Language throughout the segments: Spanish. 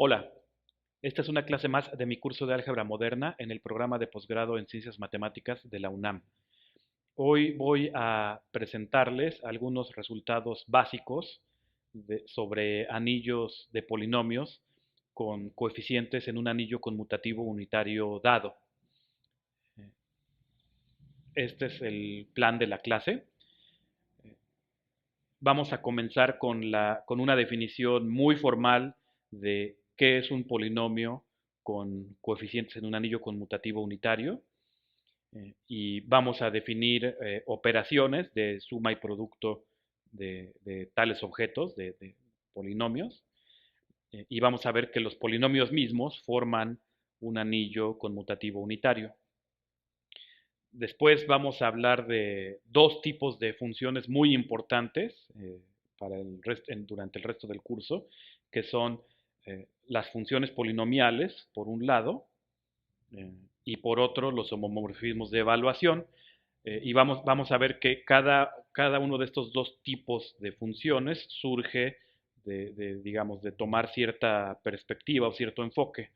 Hola, esta es una clase más de mi curso de álgebra moderna en el programa de posgrado en Ciencias Matemáticas de la UNAM. Hoy voy a presentarles algunos resultados básicos sobre anillos de polinomios con coeficientes en un anillo conmutativo unitario dado. Este es el plan de la clase. Vamos a comenzar con una definición muy formal de qué es un polinomio con coeficientes en un anillo conmutativo unitario. Y vamos a definir operaciones de suma y producto de tales objetos, de polinomios. Y vamos a ver que los polinomios mismos forman un anillo conmutativo unitario. Después vamos a hablar de dos tipos de funciones muy importantes durante el resto del curso, que son las funciones polinomiales, por un lado, y por otro, los homomorfismos de evaluación. Y vamos a ver que cada uno de estos dos tipos de funciones surge digamos, de tomar cierta perspectiva o cierto enfoque.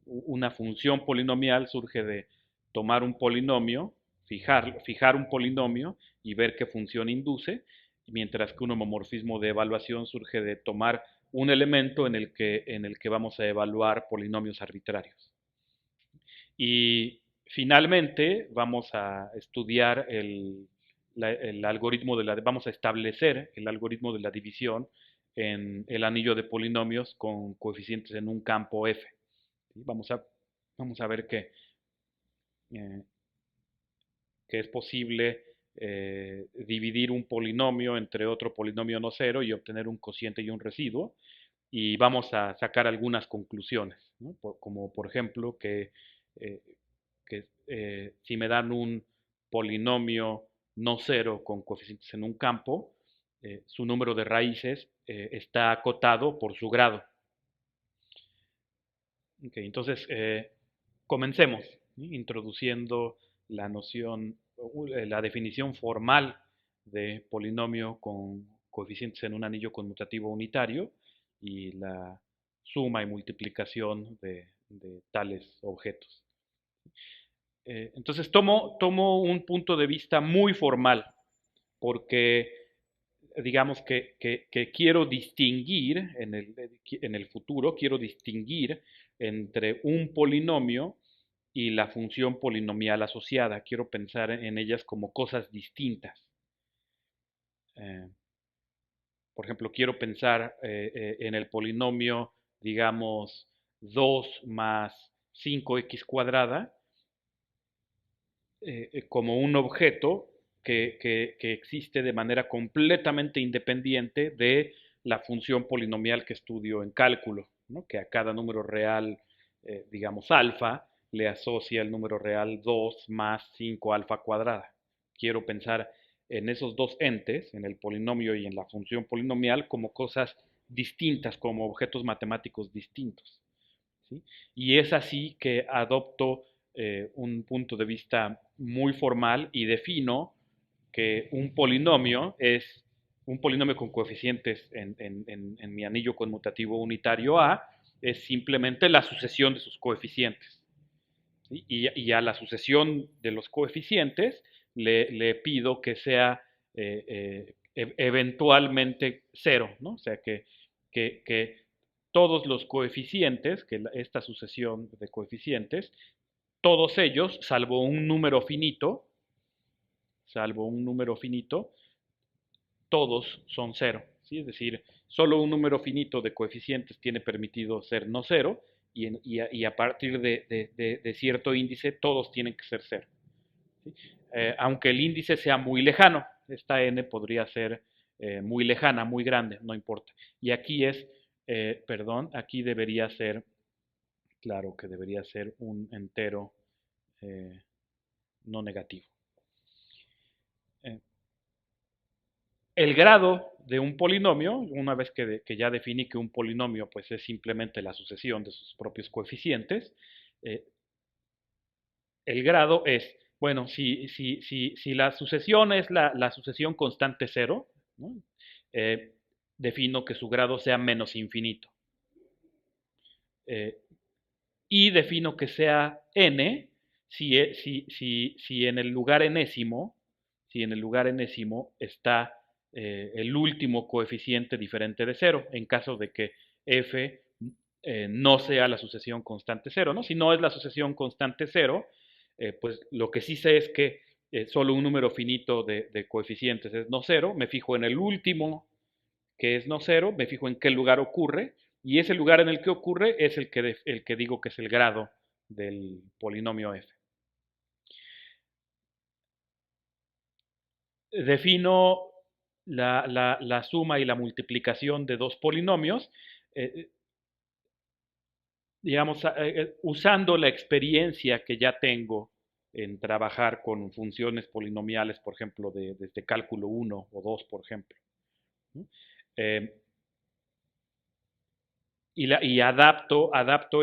Una función polinomial surge de tomar un polinomio, fijar un polinomio y ver qué función induce, mientras que un homomorfismo de evaluación surge de tomar un elemento en el que vamos a evaluar polinomios arbitrarios. Y finalmente vamos a estudiar el algoritmo vamos a establecer el algoritmo de la división en el anillo de polinomios con coeficientes en un campo F. ¿Sí? Vamos a ver eh, que es posible dividir un polinomio entre otro polinomio no cero y obtener un cociente y un residuo. Y vamos a sacar algunas conclusiones, ¿no? Como por ejemplo eh, que si me dan un polinomio no cero con coeficientes en un campo, su número de raíces está acotado por su grado. Okay, entonces, comencemos, ¿sí? Introduciendo la noción, la definición formal de polinomio con coeficientes en un anillo conmutativo unitario y la suma y multiplicación de tales objetos. Entonces tomo un punto de vista muy formal, porque digamos que quiero distinguir en el futuro, quiero distinguir entre un polinomio y la función polinomial asociada. Quiero pensar en ellas como cosas distintas. Eh, por ejemplo, quiero pensar en el polinomio, digamos, 2 más 5x cuadrada como un objeto que existe de manera completamente independiente de la función polinomial que estudio en cálculo, ¿no? Que a cada número real, digamos alfa, le asocia el número real 2 más 5 alfa cuadrada. Quiero pensar en esos dos entes, en el polinomio y en la función polinomial, como cosas distintas, como objetos matemáticos distintos. ¿Sí? Y es así que adopto un punto de vista muy formal y defino que un polinomio es un polinomio con coeficientes en mi anillo conmutativo unitario A, es simplemente la sucesión de sus coeficientes. ¿Sí? Y a la sucesión de los coeficientes le pido que sea eventualmente cero, ¿no? O sea, que todos los coeficientes, esta sucesión de coeficientes, todos ellos, salvo un número finito, todos son cero, ¿sí? Es decir, solo un número finito de coeficientes tiene permitido ser no cero y a partir de cierto índice todos tienen que ser cero. ¿Sí? Aunque el índice sea muy lejano, esta n podría ser muy lejana, muy grande, no importa. Y aquí perdón, aquí debería ser, claro que debería ser un entero eh, no negativo. Eh, el grado de un polinomio, una vez que ya definí que un polinomio pues es simplemente la sucesión de sus propios coeficientes, eh, el grado es, bueno, si la sucesión es la sucesión constante cero, ¿no? eh, defino que su grado sea menos infinito. eh, y defino que sea n si en el lugar enésimo, si en el lugar enésimo está el último coeficiente diferente de cero, en caso de que f no sea la sucesión constante cero, ¿no? Si no es la sucesión constante cero, pues lo que sí sé es que solo un número finito de coeficientes es no cero, me fijo en el último que es no cero, me fijo en qué lugar ocurre, y ese lugar en el que ocurre es el que digo que es el grado del polinomio f. Defino la suma y la multiplicación de dos polinomios, eh, digamos, usando la experiencia que ya tengo en trabajar con funciones polinomiales, por ejemplo, desde cálculo 1 o 2, por ejemplo. ¿No? Eh, y adapto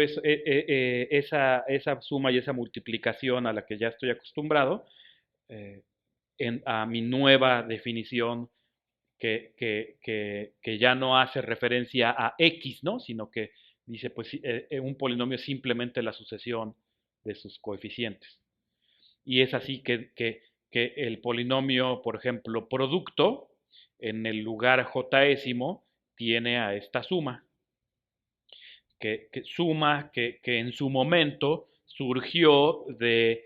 esa suma y esa multiplicación a la que ya estoy acostumbrado eh, a mi nueva definición que ya no hace referencia a x, ¿no? Sino que dice, pues un polinomio es simplemente la sucesión de sus coeficientes. Y es así que el polinomio, por ejemplo, producto, en el lugar jésimo, tiene a esta suma que en su momento surgió de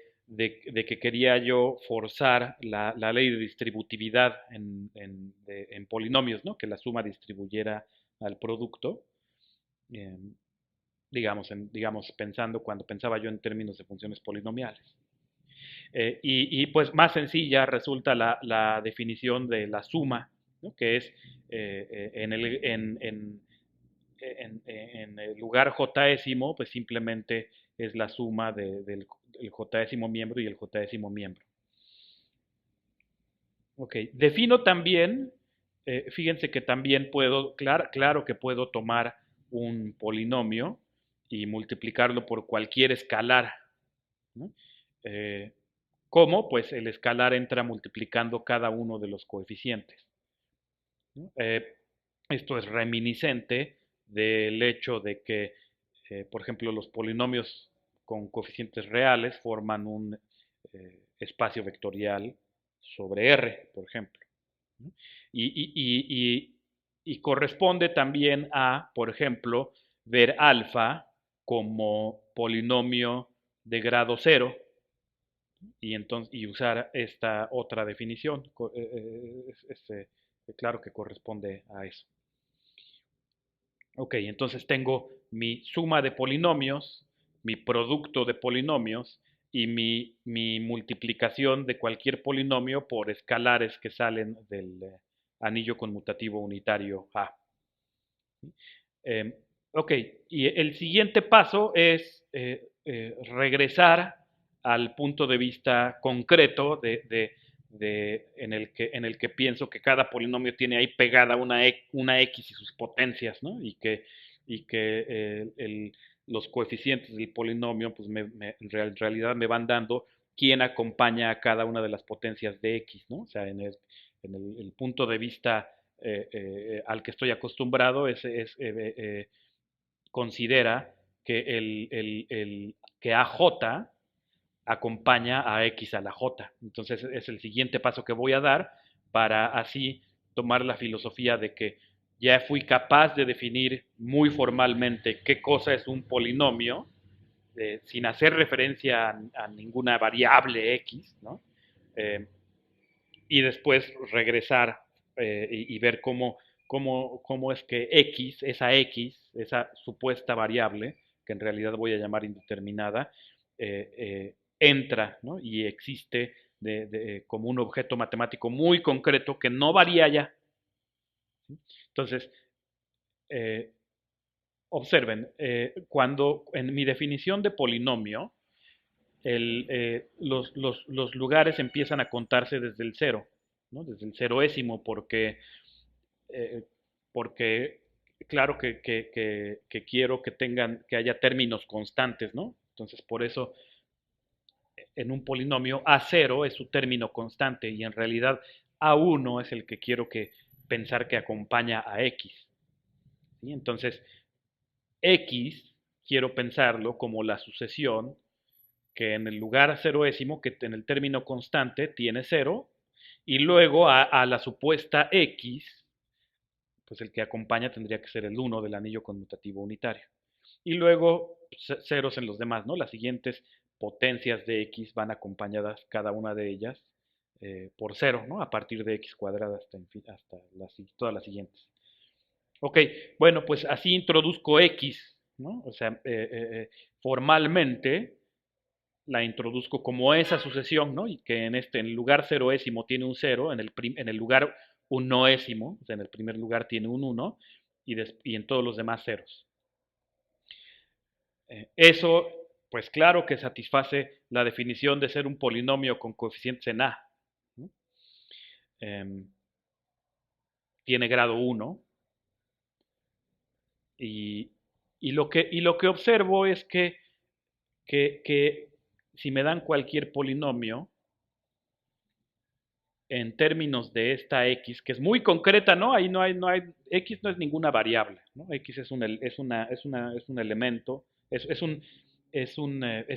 que quería yo forzar la ley de distributividad en polinomios, ¿no? Que la suma distribuyera al producto, eh, digamos, cuando pensaba yo en términos de funciones polinomiales. Pues más sencilla resulta la definición de la suma, ¿no? Que es en el lugar jésimo, pues simplemente es la suma del jésimo miembro y el jésimo miembro. Ok, defino también, fíjense que también puedo, claro que puedo tomar un polinomio y multiplicarlo por cualquier escalar, ¿no? Eh, ¿Cómo? Pues el escalar entra multiplicando cada uno de los coeficientes, ¿no? Esto es reminiscente del hecho de que, por ejemplo, los polinomios con coeficientes reales forman un espacio vectorial sobre R, por ejemplo, ¿no? Y, y- y- y- y corresponde también a, por ejemplo, ver alfa como polinomio de grado cero y usar esta otra definición. Claro que corresponde a eso. Ok, entonces tengo mi suma de polinomios, mi producto de polinomios y mi multiplicación de cualquier polinomio por escalares que salen del anillo conmutativo unitario A. Eh, ok, y el siguiente paso es regresar al punto de vista concreto en el que pienso que cada polinomio tiene ahí pegada una X y sus potencias, ¿no? Y que los coeficientes del polinomio, pues en realidad me van dando quién acompaña a cada una de las potencias de X, ¿no? O sea, el punto de vista al que estoy acostumbrado considera que AJ acompaña a X a la J. Entonces es el siguiente paso que voy a dar para así tomar la filosofía de que ya fui capaz de definir muy formalmente qué cosa es un polinomio, sin hacer referencia a ninguna variable X, ¿no? Eh, y después regresar y ver cómo es que X, esa supuesta variable, que en realidad voy a llamar indeterminada, entra, ¿no? Y existe como un objeto matemático muy concreto que no varía ya. Entonces, eh, observen, cuando en mi definición de polinomio, los lugares empiezan a contarse desde el cero, ¿no? Desde el ceroésimo, eh, porque claro que quiero que haya términos constantes, ¿no? Entonces, por eso, en un polinomio, A0 es su término constante y en realidad A1 es el que quiero pensar que acompaña a X, ¿sí? Entonces, X quiero pensarlo como la sucesión que en el lugar ceroésimo, que en el término constante tiene cero, y luego a la supuesta x, pues el que acompaña tendría que ser el 1 del anillo conmutativo unitario. Y luego ceros en los demás, ¿no? Las siguientes potencias de x van acompañadas cada una de ellas por cero, ¿no? A partir de x cuadrada hasta todas las siguientes. Ok, bueno, pues así introduzco x, ¿no? O sea, formalmente la introduzco como esa sucesión, ¿no? Y que en el lugar ceroésimo tiene un cero, en el lugar un noésimo, o sea, en el primer lugar tiene un 1 y en todos los demás ceros. Eso, pues claro que satisface la definición de ser un polinomio con coeficientes en A, ¿no? Eh, Tiene grado 1 y, y lo que observo es que si me dan cualquier polinomio, en términos de esta x, que es muy concreta, ¿no? Ahí x no es ninguna variable, ¿no? X es un elemento, es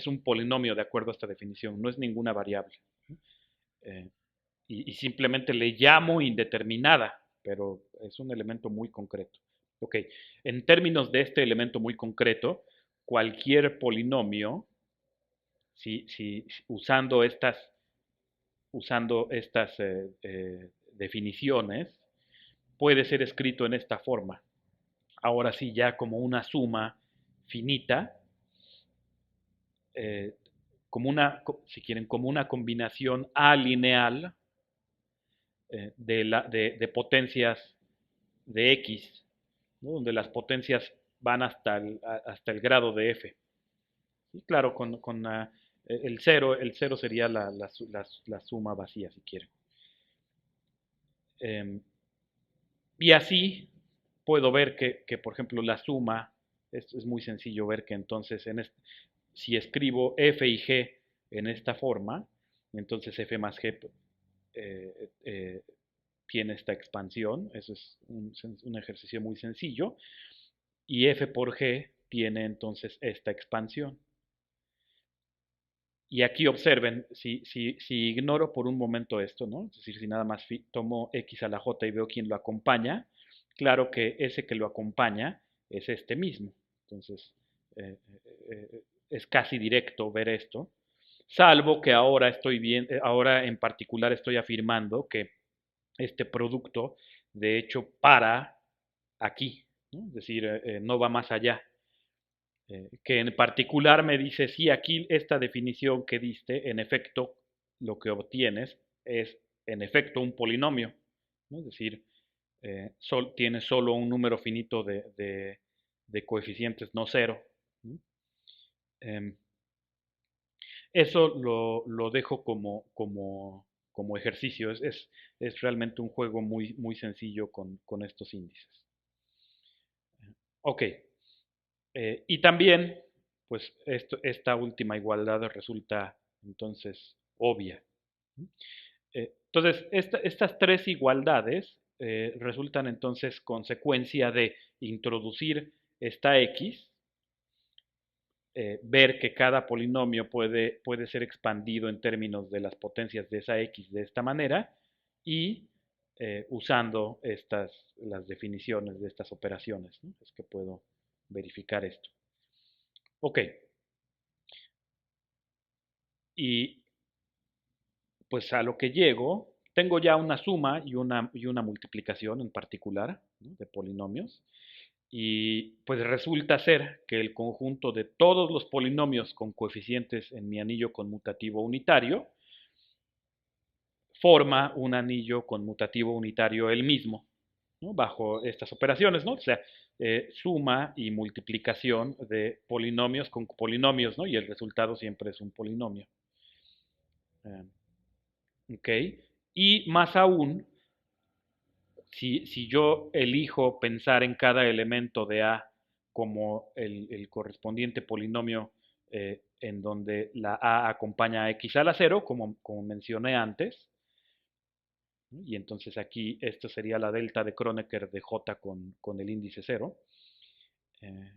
un polinomio de acuerdo a esta definición, no es ninguna variable. ¿No? Eh, y simplemente le llamo indeterminada, pero es un elemento muy concreto. Ok, en términos de este elemento muy concreto, cualquier polinomio, si usando estas definiciones, puede ser escrito en esta forma. Ahora sí, ya como una suma finita, eh, si quieren, como una combinación alineal de potencias de x, ¿no? Donde las potencias van hasta el grado de f. Y claro, con el cero sería la suma vacía, si quieren. Eh, y así puedo ver por ejemplo, la suma, es muy sencillo ver que entonces si escribo f y g en esta forma, entonces f más g eh, eh, tiene esta expansión, eso es un ejercicio muy sencillo, y f por g tiene entonces esta expansión. Y aquí observen, si ignoro por un momento esto, ¿no? Es decir, si nada más tomo x a la j y veo quién lo acompaña, claro que ese que lo acompaña es este mismo. Entonces, eh, es casi directo ver esto, salvo que ahora en particular estoy afirmando que este producto, de hecho, para aquí, ¿no? Es decir, no va más allá. Que en particular me dice, sí, aquí esta definición que diste, en efecto, lo que obtienes es, en efecto, un polinomio, ¿no? Es decir, tiene solo un número finito de coeficientes, no cero, ¿no? Eh, Eso lo dejo como ejercicio, es realmente un juego muy sencillo con estos índices. Ok, y también, pues esta última igualdad resulta entonces obvia. Entonces, estas tres igualdades resultan entonces consecuencia de introducir esta x, ver que cada polinomio puede ser expandido en términos de las potencias de esa x de esta manera y usando las definiciones de estas operaciones, ¿no? Es que puedo verificar esto. Ok, y pues a lo que llego, tengo ya una suma y una multiplicación en particular, ¿no? De polinomios. Y pues resulta ser que el conjunto de todos los polinomios con coeficientes en mi anillo conmutativo unitario forma un anillo conmutativo unitario el mismo, ¿no? Bajo estas operaciones, ¿no? O sea, suma y multiplicación de polinomios con polinomios, ¿no? Y el resultado siempre es un polinomio. Eh, ¿Ok? Y más aún, si yo elijo pensar en cada elemento de A como el correspondiente polinomio en donde la A acompaña a X a la 0, como mencioné antes, ¿no? Y entonces aquí esto sería la delta de Kronecker de J con el índice 0. Eh,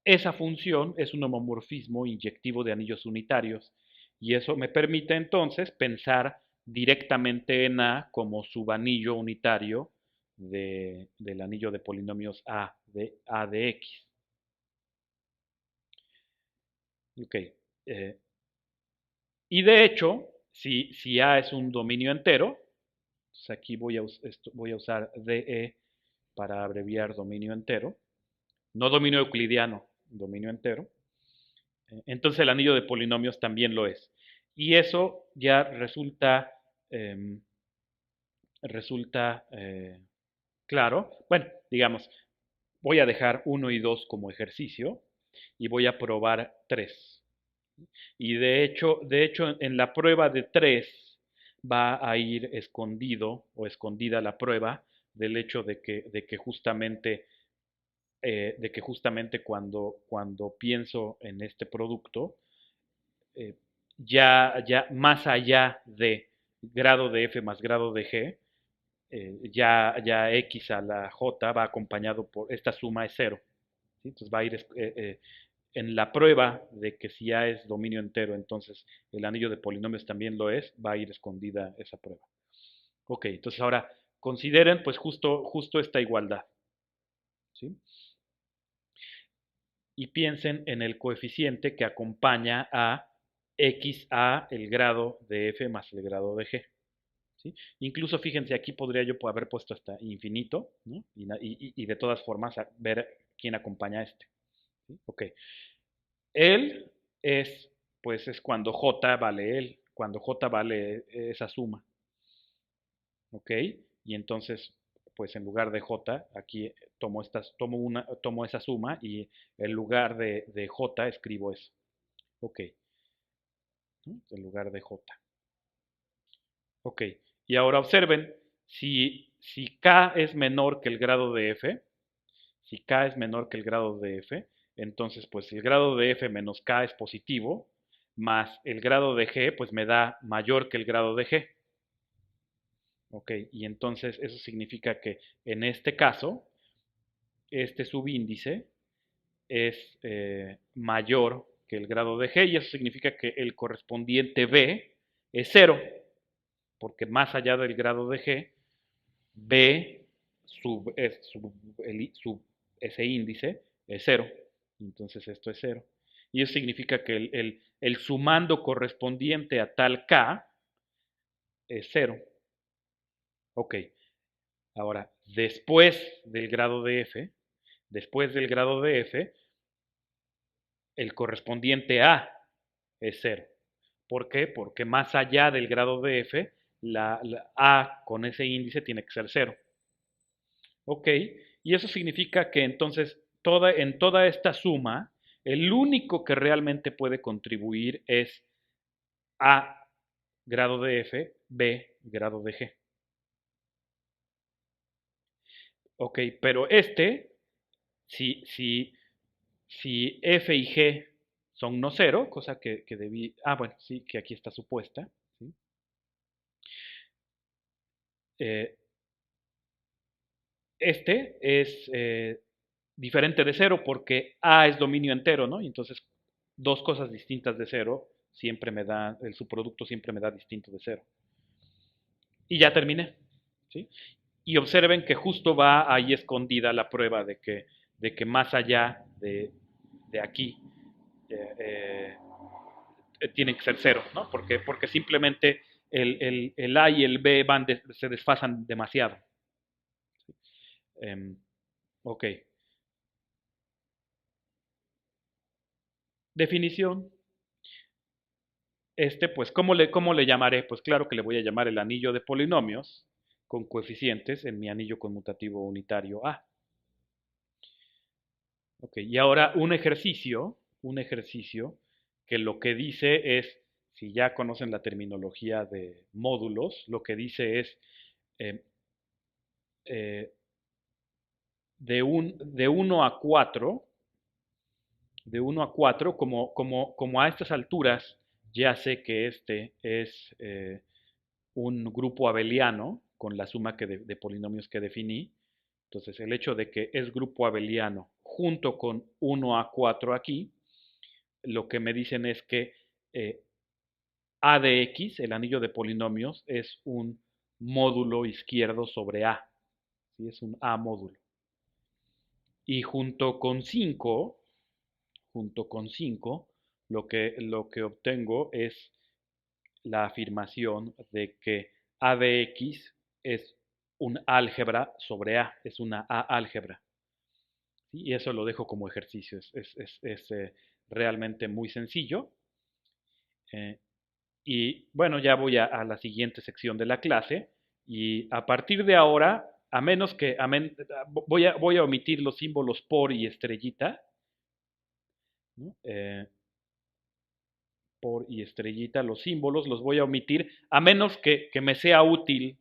esa función es un homomorfismo inyectivo de anillos unitarios y eso me permite entonces pensar directamente en A como subanillo unitario del anillo de polinomios A de X. Ok. Y de hecho, si A es un dominio entero, pues aquí voy a usar DE para abreviar dominio entero, no dominio euclidiano, dominio entero. Entonces el anillo de polinomios también lo es. Y eso ya eh, resulta claro. Bueno, digamos, voy a dejar 1 y 2 como ejercicio y voy a probar 3. Y de hecho en la prueba de 3 va a ir escondido o escondida la prueba del hecho de que justamente cuando pienso en este producto, eh, ya más allá de grado de f más grado de g, ya x a la j va acompañado por, esta suma es cero. ¿Sí? Entonces va a ir en la prueba de que si A es dominio entero, entonces el anillo de polinomios también lo es, va a ir escondida esa prueba. Ok, entonces ahora consideren pues justo esta igualdad. ¿Sí? Y piensen en el coeficiente que acompaña a x a el grado de f más el grado de g. ¿Sí? Incluso fíjense, aquí podría yo haber puesto hasta infinito, ¿no? Y de todas formas ver quién acompaña a este. ¿Sí? Ok. Él es, pues es cuando j vale él, cuando j vale esa suma. ¿Ok? Y entonces, pues en lugar de j, aquí tomo esa suma y en lugar de j escribo eso. Ok, ¿no? En lugar de j. Ok, y ahora observen, si k es menor que el grado de f, si k es menor que el grado de f, entonces pues el grado de f menos k es positivo, más el grado de g pues me da mayor que el grado de g. Ok, y entonces eso significa que en este caso, este subíndice es mayor que el grado de g y eso significa que el correspondiente b es cero, porque más allá del grado de g, b ese índice es cero. Entonces esto es cero. Y eso significa que el sumando correspondiente a tal k es cero. Ok, ahora, después del grado de f, el correspondiente a es cero. ¿Por qué? Porque más allá del grado de f, la a con ese índice tiene que ser cero. Ok, y eso significa que entonces en toda esta suma, el único que realmente puede contribuir es A grado de f, B grado de g. Ok, pero si f y g son no cero, cosa que debí, bueno, sí, que aquí está supuesta, ¿sí? Eh, este es diferente de cero porque A es dominio entero, ¿no? Y entonces dos cosas distintas de cero siempre me da, el subproducto siempre me da distinto de cero. Y ya terminé, ¿sí? Y observen que justo va ahí escondida la prueba de que más allá de aquí tiene que ser cero, ¿no? Porque simplemente el A y el B se desfasan demasiado. Ok. Definición. Pues, cómo le llamaré? Pues claro que le voy a llamar el anillo de polinomios con coeficientes en mi anillo conmutativo unitario A. Ok, y ahora un ejercicio que lo que dice es, si ya conocen la terminología de módulos, lo que dice es eh, eh, de 1 a 4, como a estas alturas ya sé que este es un grupo abeliano con la suma de polinomios que definí. Entonces, el hecho de que es grupo abeliano junto con 1A4 aquí, lo que me dicen es que A de X, el anillo de polinomios, es un módulo izquierdo sobre A. ¿Sí? Es un A módulo. Y junto con 5, lo que obtengo es la afirmación de que A de X es un álgebra sobre A, es una A álgebra. ¿Sí? Y eso lo dejo como ejercicio, es realmente muy sencillo. Eh, y bueno, ya voy a la siguiente sección de la clase y a partir de ahora, a menos que, voy a omitir los símbolos por y estrellita, ¿no? Por y estrellita, los símbolos los voy a omitir, a menos que me sea útil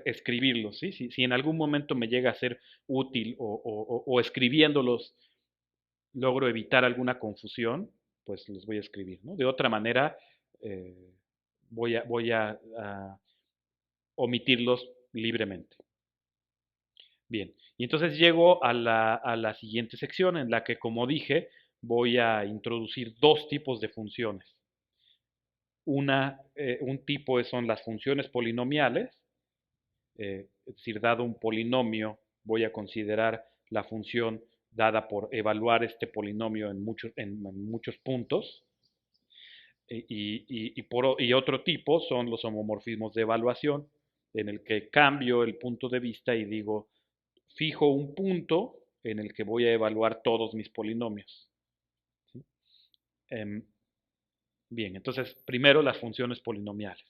escribirlos, ¿sí? Si en algún momento me llega a ser útil o escribiéndolos logro evitar alguna confusión, pues los voy a escribir, ¿no? De otra manera, eh, voy a omitirlos libremente. Bien, y entonces llego a la siguiente sección en la que, como dije, voy a introducir dos tipos de funciones. Un tipo son las funciones polinomiales, es decir, dado un polinomio, voy a considerar la función dada por evaluar este polinomio en muchos puntos. Y otro tipo son los homomorfismos de evaluación, en el que cambio el punto de vista y digo, fijo un punto en el que voy a evaluar todos mis polinomios. ¿Sí? Em, Bien, entonces primero las funciones polinomiales.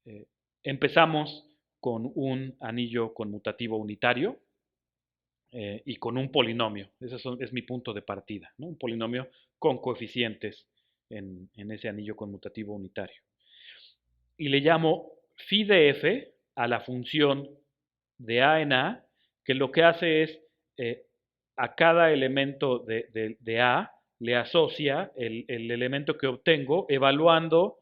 Eh, Empezamos con un anillo conmutativo unitario y con un polinomio. Es mi punto de partida, ¿no? Un polinomio con coeficientes en ese anillo conmutativo unitario. Y le llamo phi de f a la función de a en a, que lo que hace es eh, a cada elemento de a le asocia el elemento que obtengo evaluando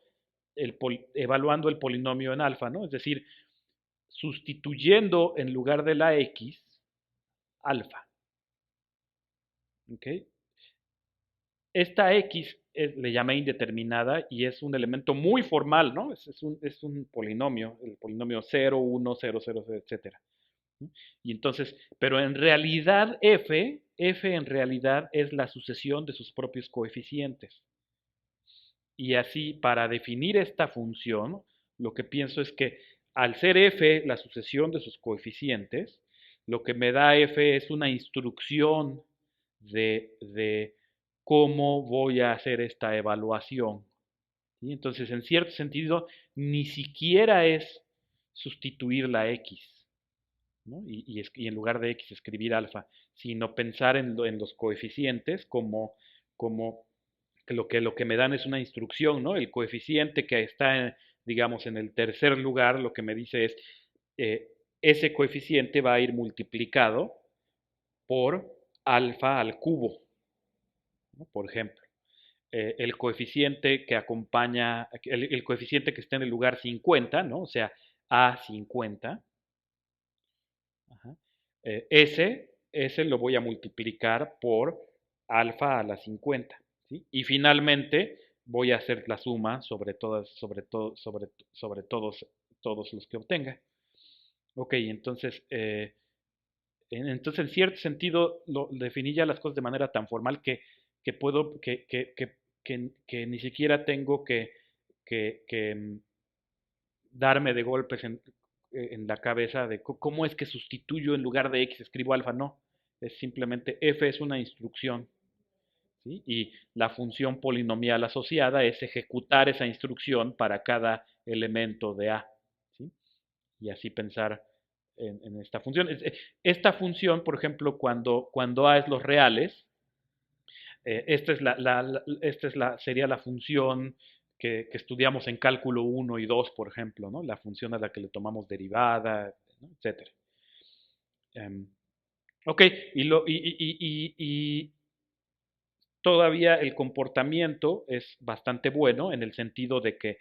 el polinomio en alfa, ¿no? Es decir, sustituyendo en lugar de la x, alfa. ¿Ok? Esta x le llamé indeterminada y es un elemento muy formal, ¿no? Es un polinomio, el polinomio 0, 1, 0, 0, etcétera. Y entonces, pero en realidad f en realidad es la sucesión de sus propios coeficientes. Y así, para definir esta función, lo que pienso es que al ser f la sucesión de sus coeficientes, lo que me da f es una instrucción de cómo voy a hacer esta evaluación. ¿Sí? Entonces, en cierto sentido, ni siquiera es sustituir la x, ¿no? Y en lugar de x escribir alfa, sino pensar en los coeficientes como que lo que me dan es una instrucción, ¿no? El coeficiente que está, digamos, en el tercer lugar, lo que me dice es, eh, ese coeficiente va a ir multiplicado por alfa al cubo, ¿no? Por ejemplo. El coeficiente que acompaña, el coeficiente que está en el lugar 50, ¿no? O sea, A50, ajá, ese lo voy a multiplicar por alfa a la 50, ¿sí? Y finalmente voy a hacer la suma sobre todos los que obtenga. Ok, entonces, en cierto sentido definí ya las cosas de manera tan formal que puedo, que ni siquiera tengo que darme de golpes en la cabeza de cómo es que sustituyo en lugar de x escribo alfa. No, es simplemente f es una instrucción, ¿sí? Y la función polinomial asociada es ejecutar esa instrucción para cada elemento de a, ¿sí? Y así pensar en esta función. Esta función, por ejemplo, cuando a es los reales, sería la función que estudiamos en cálculo 1 y 2, por ejemplo, ¿no? La función a la que le tomamos derivada, ¿no? Etcétera. Ok, y todavía el comportamiento es bastante bueno en el sentido de que,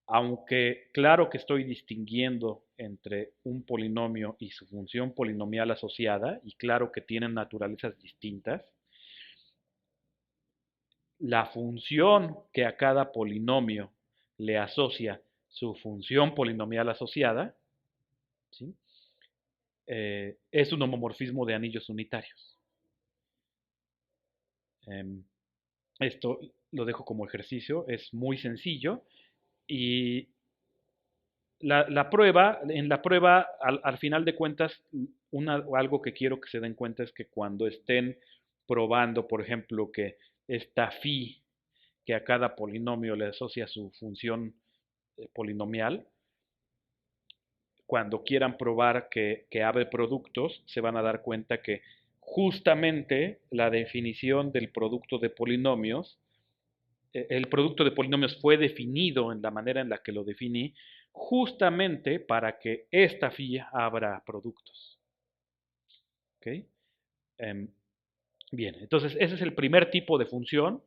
aunque claro que estoy distinguiendo entre un polinomio y su función polinomial asociada, y claro que tienen naturalezas distintas, la función que a cada polinomio le asocia su función polinomial asociada, ¿sí? Es un homomorfismo de anillos unitarios. Esto lo dejo como ejercicio, es muy sencillo y en la prueba, al final de cuentas, algo que quiero que se den cuenta es que cuando estén probando, por ejemplo, que esta phi que a cada polinomio le asocia su función polinomial, cuando quieran probar que abre productos, se van a dar cuenta que justamente la definición del producto de polinomios, el producto de polinomios fue definido en la manera en la que lo definí, justamente para que esta phi abra productos. ¿Okay? Bien, entonces ese es el primer tipo de función,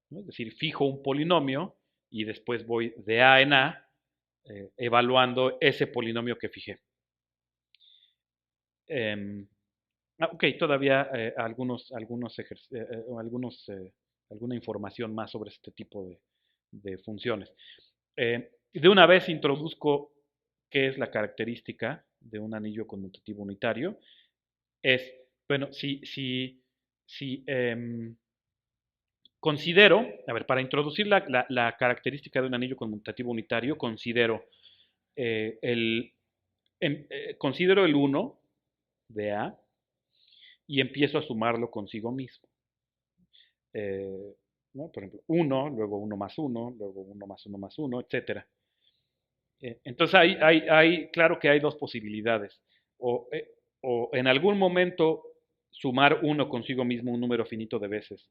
¿no? Es decir, fijo un polinomio y después voy de A en A evaluando ese polinomio que fijé. Ok, todavía alguna información más sobre este tipo de funciones. De una vez introduzco qué es la característica de un anillo conmutativo unitario. Bueno, considero, a ver, para introducir la característica de un anillo conmutativo unitario, considero considero el 1 de A y empiezo a sumarlo consigo mismo. ¿No? Por ejemplo, 1, luego 1 más 1, luego 1 más 1 más 1, etc. Entonces, claro que hay dos posibilidades. O en algún momento sumar 1 consigo mismo un número finito de veces.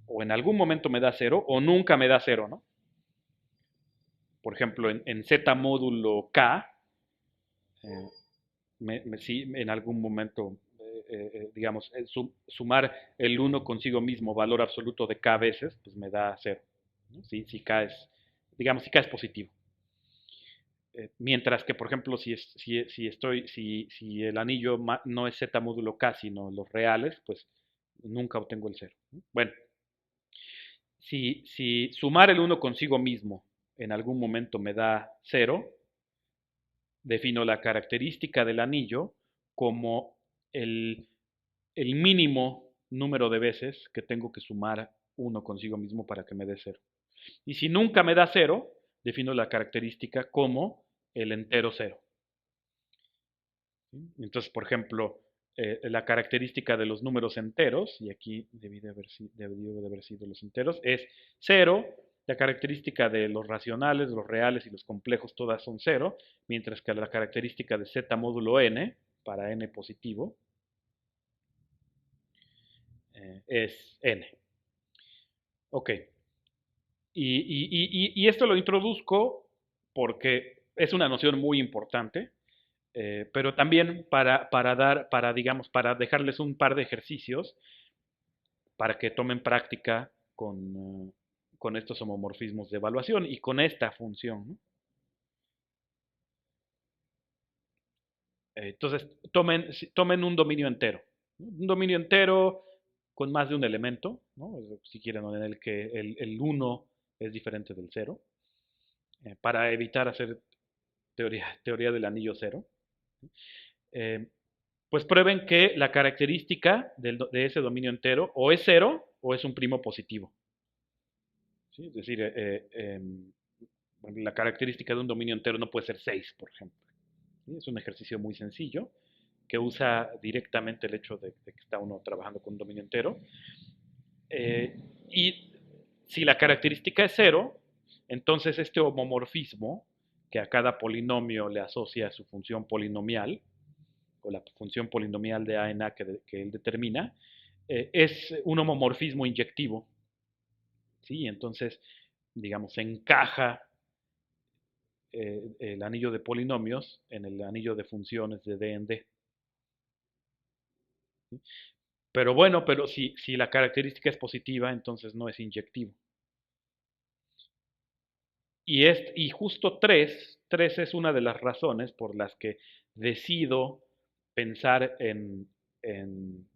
O en algún momento me da 0 o nunca me da 0, ¿no? Por ejemplo, en Z módulo K, sí, en algún momento, digamos, sumar el 1 consigo mismo, valor absoluto de K veces, pues me da 0. ¿No? Si K es, digamos, si K es positivo. Mientras que, por ejemplo, si el anillo no es Z módulo K, sino los reales, pues nunca obtengo el 0. Bueno, si sumar el 1 consigo mismo en algún momento me da 0, defino la característica del anillo como el mínimo número de veces que tengo que sumar 1 consigo mismo para que me dé 0. Y si nunca me da 0, defino la característica como el entero 0. Entonces, por ejemplo, la característica de los números enteros, y aquí debió de haber sido los enteros, es 0. La característica de los racionales, los reales y los complejos, todas son 0, mientras que la característica de z módulo n, para n positivo, es n. Ok. Y esto lo introduzco porque es una noción muy importante, pero también para dejarles un par de ejercicios para que tomen práctica con estos homomorfismos de evaluación y con esta función, ¿no? Entonces, tomen un dominio entero, ¿no? Un dominio entero con más de un elemento, ¿no? Si quieren, en el que el 1 es diferente del 0, para evitar hacer teoría del anillo 0. Pues prueben que la característica de ese dominio entero o es 0 o es un primo positivo. ¿Sí? Es decir, la característica de un dominio entero no puede ser 6, por ejemplo. ¿Sí? Es un ejercicio muy sencillo que usa directamente el hecho de que está uno trabajando con un dominio entero. Y si la característica es 0, entonces este homomorfismo que a cada polinomio le asocia su función polinomial, o la función polinomial de A en A que él determina, es un homomorfismo inyectivo. ¿Sí? Entonces, digamos, encaja el anillo de polinomios en el anillo de funciones de D en D. ¿Sí? Pero bueno, si la característica es positiva, entonces no es inyectivo. Y justo 3 tres es una de las razones por las que decido pensar en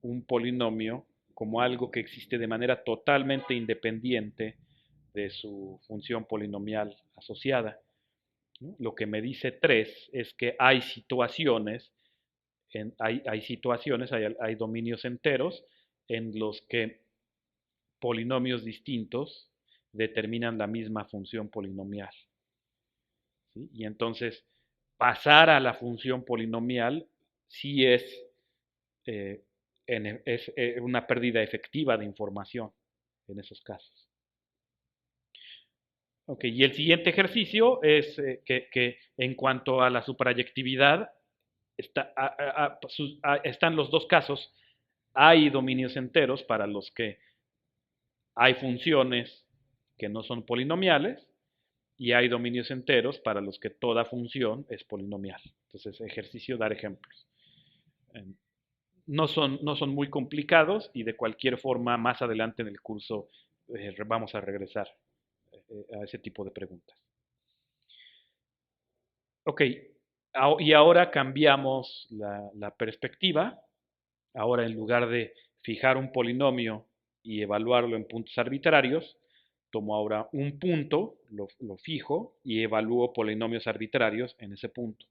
un polinomio como algo que existe de manera totalmente independiente de su función polinomial asociada, ¿no? Lo que me dice 3 es que hay situaciones, hay dominios enteros en los que polinomios distintos determinan la misma función polinomial, ¿sí? Y entonces pasar a la función polinomial sí eh, es una pérdida efectiva de información en esos casos. Ok, y el siguiente ejercicio es que en cuanto a la suprayectividad, están los dos casos. Hay dominios enteros para los que hay funciones que no son polinomiales y hay dominios enteros para los que toda función es polinomial. Entonces, ejercicio, dar ejemplos. No son muy complicados y de cualquier forma más adelante en el curso vamos a regresar a ese tipo de preguntas. Ok, y ahora cambiamos la perspectiva. Ahora en lugar de fijar un polinomio y evaluarlo en puntos arbitrarios, tomo ahora un punto, lo fijo y evalúo polinomios arbitrarios en ese punto.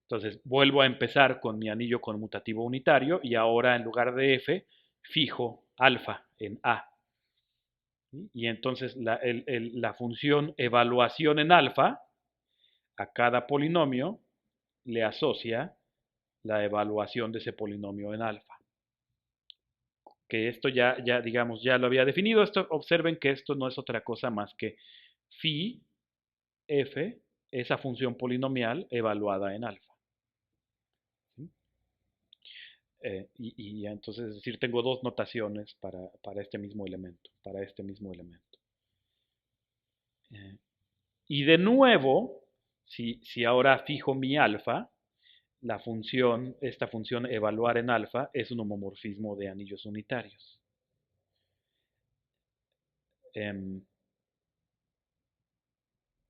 Entonces vuelvo a empezar con mi anillo conmutativo unitario y ahora en lugar de f fijo alfa en a. ¿Sí? Y entonces la función evaluación en alfa a cada polinomio le asocia la evaluación de ese polinomio en alfa. Que esto ya digamos, ya lo había definido. Observen que esto no es otra cosa más que phi f, esa función polinomial evaluada en alfa. ¿Sí? Y entonces, es decir, tengo dos notaciones para este mismo elemento, y de nuevo, si ahora fijo mi alfa, esta función evaluar en alfa es un homomorfismo de anillos unitarios.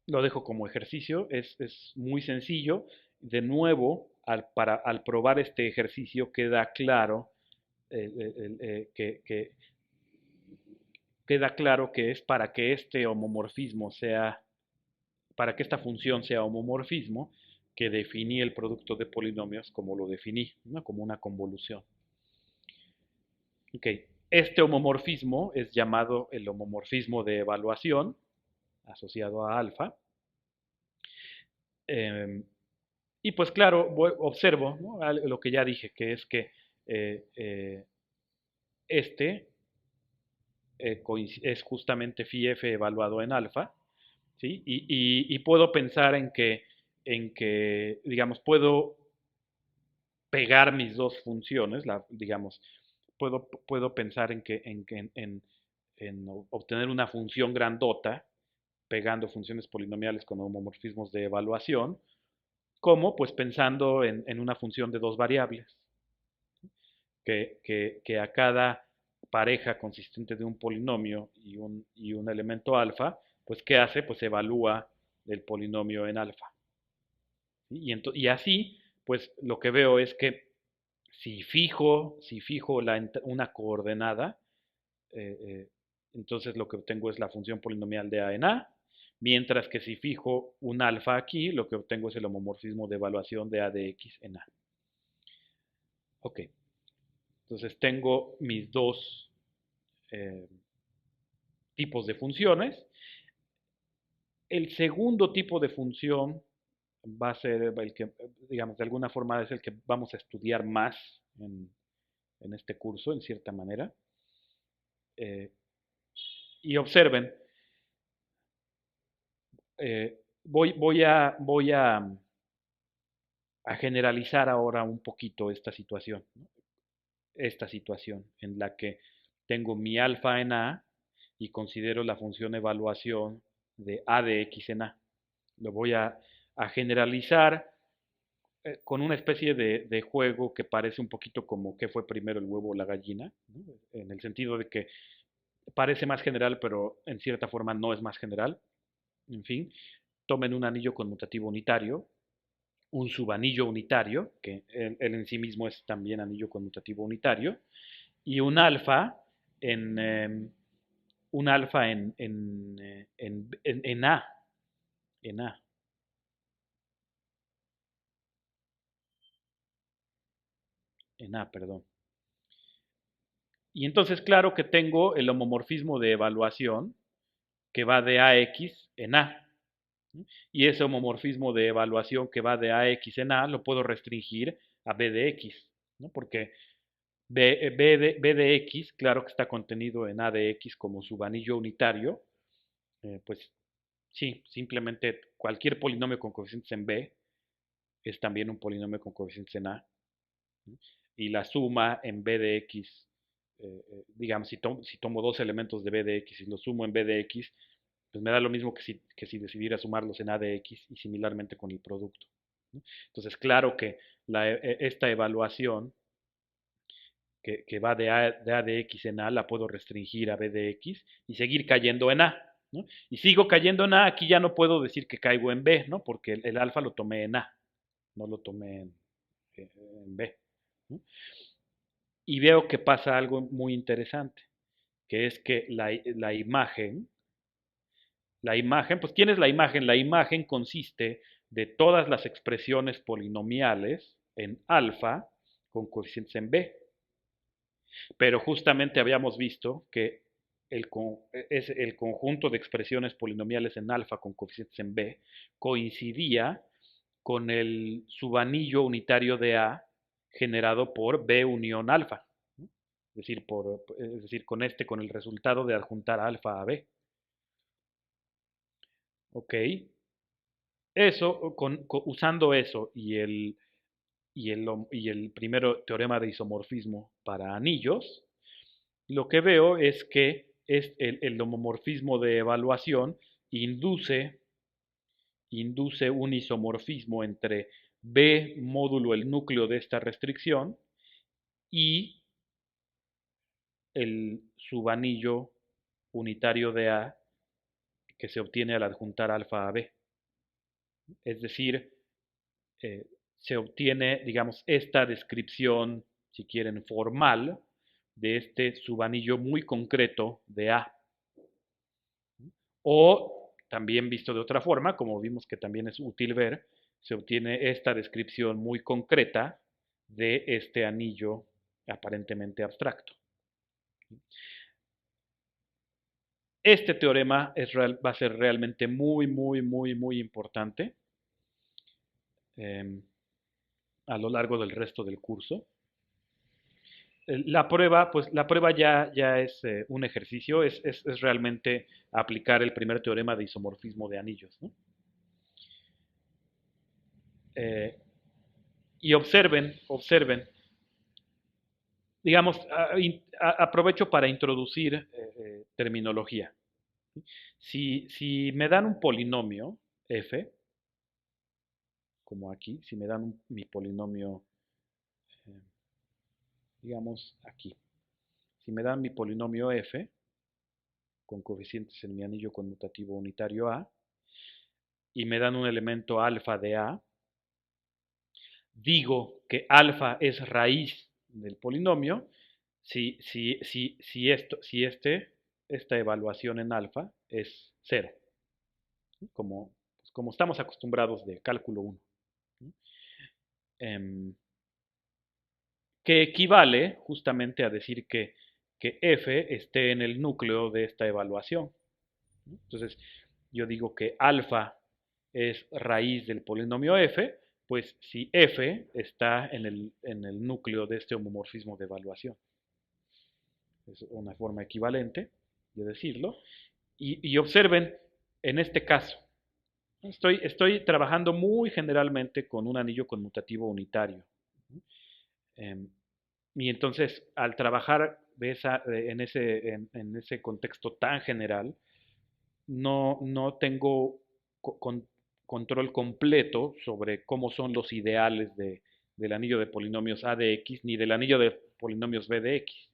Lo dejo como ejercicio, es muy sencillo. De nuevo, al probar este ejercicio queda claro que es para que este homomorfismo para que esta función sea homomorfismo, que definí el producto de polinomios como lo definí, ¿no? Como una convolución. Ok, este homomorfismo es llamado el homomorfismo de evaluación asociado a alfa. Eh, y pues claro, observo, ¿no? Lo que ya dije, que es que eh, eh, este es justamente phi f evaluado en alfa, ¿sí? Y puedo pensar digamos, puedo pegar mis dos funciones, digamos, puedo pensar en obtener una función grandota pegando funciones polinomiales con homomorfismos de evaluación, como pues pensando en una función de dos variables, que a cada pareja consistente de un polinomio y un elemento alfa, pues ¿qué hace? Pues evalúa el polinomio en alfa. ¿Sí? Y así, pues lo que veo es que si fijo una coordenada, eh, eh, entonces lo que obtengo es la función polinomial de A en A, mientras que si fijo un alfa aquí, lo que obtengo es el homomorfismo de evaluación de A de X en A. Ok, entonces tengo mis dos eh, tipos de funciones. El segundo tipo de función va a ser el que, digamos, de alguna forma es el que vamos a estudiar más en este curso, en cierta manera. Y observen, voy a generalizar ahora un poquito esta situación, ¿no? Esta situación en la que tengo mi alfa en A y considero la función evaluación de A de X en A. Lo voy a generalizar con una especie de juego que parece un poquito como qué fue primero el huevo o la gallina, ¿no? En el sentido de que parece más general, pero en cierta forma no es más general. En fin, tomen un anillo conmutativo unitario, un subanillo unitario, que él en sí mismo es también anillo conmutativo unitario, y en, eh, un alfa en A, en A, en A, perdón. Y entonces, claro que tengo el homomorfismo de evaluación que va de AX en A. Y ese homomorfismo de evaluación que va de AX en A lo puedo restringir a B de X, ¿no? Porque B de X, claro que está contenido en A de X como subanillo unitario, pues sí, simplemente cualquier polinomio con coeficientes en B es también un polinomio con coeficientes en A. ¿No? Y la suma en B de X, digamos, si tomo dos elementos de B de X y los sumo en B de X, pues me da lo mismo que si decidiera sumarlos en A de X y similarmente con el producto. ¿No? Entonces, claro que esta evaluación que va de A de X en A la puedo restringir a B de X y seguir cayendo en A. ¿No? Y sigo cayendo en A, aquí ya no puedo decir que caigo en B, ¿no? Porque el alfa lo tomé en A, no lo tomé en B. ¿No? Y veo que pasa algo muy interesante, que es que la imagen, pues ¿quién es la imagen? La imagen consiste de todas las expresiones polinomiales en alfa con coeficientes en B. Pero justamente habíamos visto que el conjunto de expresiones polinomiales en alfa con coeficientes en B coincidía con el subanillo unitario de A generado por B unión alfa. ¿No? Es decir, con el resultado de adjuntar alfa a B. Ok. Eso, usando eso y el primero teorema de isomorfismo para anillos, lo que veo es que el homomorfismo de evaluación induce, induce un isomorfismo entre B módulo el núcleo de esta restricción y el subanillo unitario de A que se obtiene al adjuntar alfa a B. Es decir, eh, se obtiene, digamos, esta descripción, si quieren, formal de este subanillo muy concreto de A. O también visto de otra forma, como vimos que también es útil ver, se obtiene esta descripción muy concreta de este anillo aparentemente abstracto. Este teorema va a ser realmente muy importante eh, a lo largo del resto del curso. La prueba ya es un ejercicio, es realmente aplicar el primer teorema de isomorfismo de anillos. ¿No? Eh, y observen, digamos, aprovecho para introducir terminología. Si me dan un polinomio f, como aquí, si me dan mi polinomio, eh, digamos aquí, si me dan mi polinomio f, con coeficientes en mi anillo conmutativo unitario A, y me dan un elemento alfa de A, digo que alfa es raíz del polinomio si esta evaluación en alfa es cero, como estamos acostumbrados de cálculo 1. Eh, que equivale justamente a decir que f esté en el núcleo de esta evaluación. Entonces, yo digo que alfa es raíz del polinomio f, pues si f está en el núcleo de este homomorfismo de evaluación. Es una forma equivalente de decirlo. Y observen, en este caso, estoy trabajando muy generalmente con un anillo conmutativo unitario. Eh, y entonces, al trabajar en ese contexto tan general, no tengo control completo sobre cómo son los ideales del anillo de polinomios A de X ni del anillo de polinomios B de X.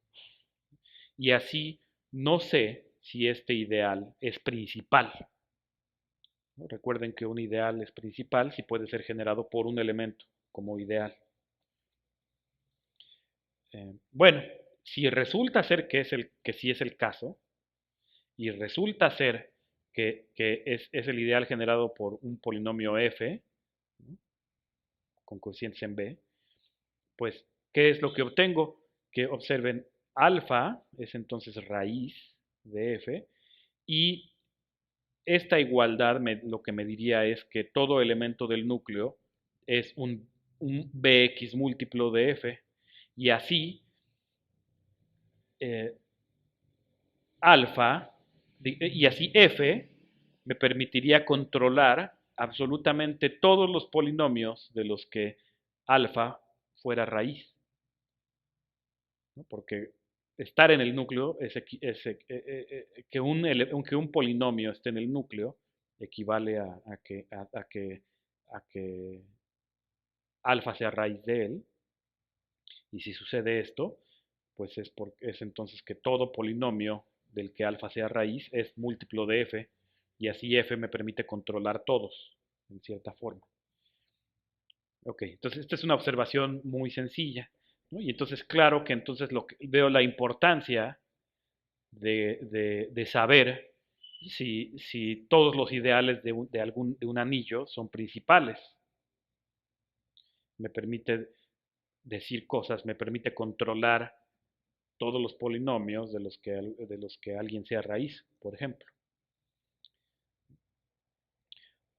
Y así no sé si este ideal es principal. ¿no? Recuerden que un ideal es principal si puede ser generado por un elemento como ideal. Bueno, si resulta ser que sí es el caso, y resulta ser que es el ideal generado por un polinomio f, ¿no? Con coeficientes en b, pues, ¿qué es lo que obtengo? Que observen, alfa es entonces raíz de f, y esta igualdad lo que me diría es que todo elemento del núcleo es un bx múltiplo de f, y así eh, alfa, y así f me permitiría controlar absolutamente todos los polinomios de los que alfa fuera raíz, ¿no? Porque estar en el núcleo que un polinomio esté en el núcleo equivale a que alfa sea raíz de él, y si sucede esto, pues es entonces que todo polinomio del que alfa sea raíz es múltiplo de f, y así f me permite controlar todos, en cierta forma. Ok, entonces esta es una observación muy sencilla, ¿no? Y entonces claro que entonces veo la importancia de saber si todos los ideales de un anillo son principales. Me permite decir cosas, me permite controlar todos los polinomios de los que alguien sea raíz, por ejemplo.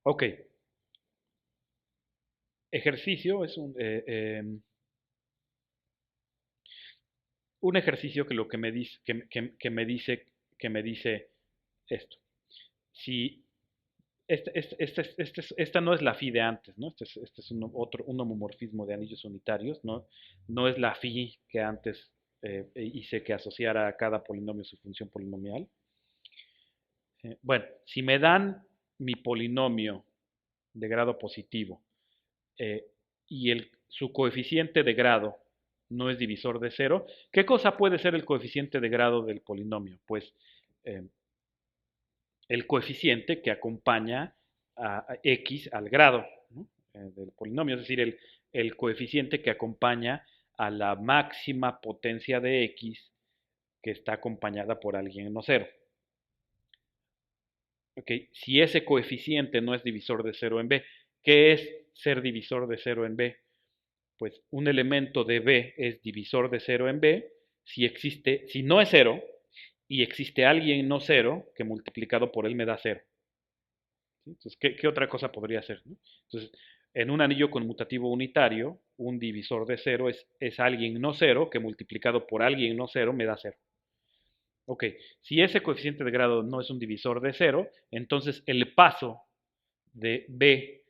Ok, ejercicio es un ejercicio que lo que me dice, que me dice esto. Si esta no es la phi de antes, ¿no? Este es un homomorfismo de anillos unitarios, ¿no? No es la phi que antes hice que asociara a cada polinomio su función polinomial. Bueno, si me dan mi polinomio de grado positivo eh, y su coeficiente de grado no es divisor de cero, ¿qué cosa puede ser el coeficiente de grado del polinomio? Pues eh, el coeficiente que acompaña a x al grado, ¿no? Del polinomio, es decir, el coeficiente que acompaña a la máxima potencia de x que está acompañada por alguien no cero. Okay. Si ese coeficiente no es divisor de cero en B, ¿qué es ser divisor de cero en B? Pues un elemento de B es divisor de cero en B si no es cero y existe alguien no cero que multiplicado por él me da cero. ¿Sí? Entonces, ¿qué otra cosa podría ser? ¿No? Entonces, en un anillo conmutativo unitario, un divisor de cero es alguien no cero que multiplicado por alguien no cero me da cero. Ok, si ese coeficiente de grado no es un divisor de cero, entonces el paso de B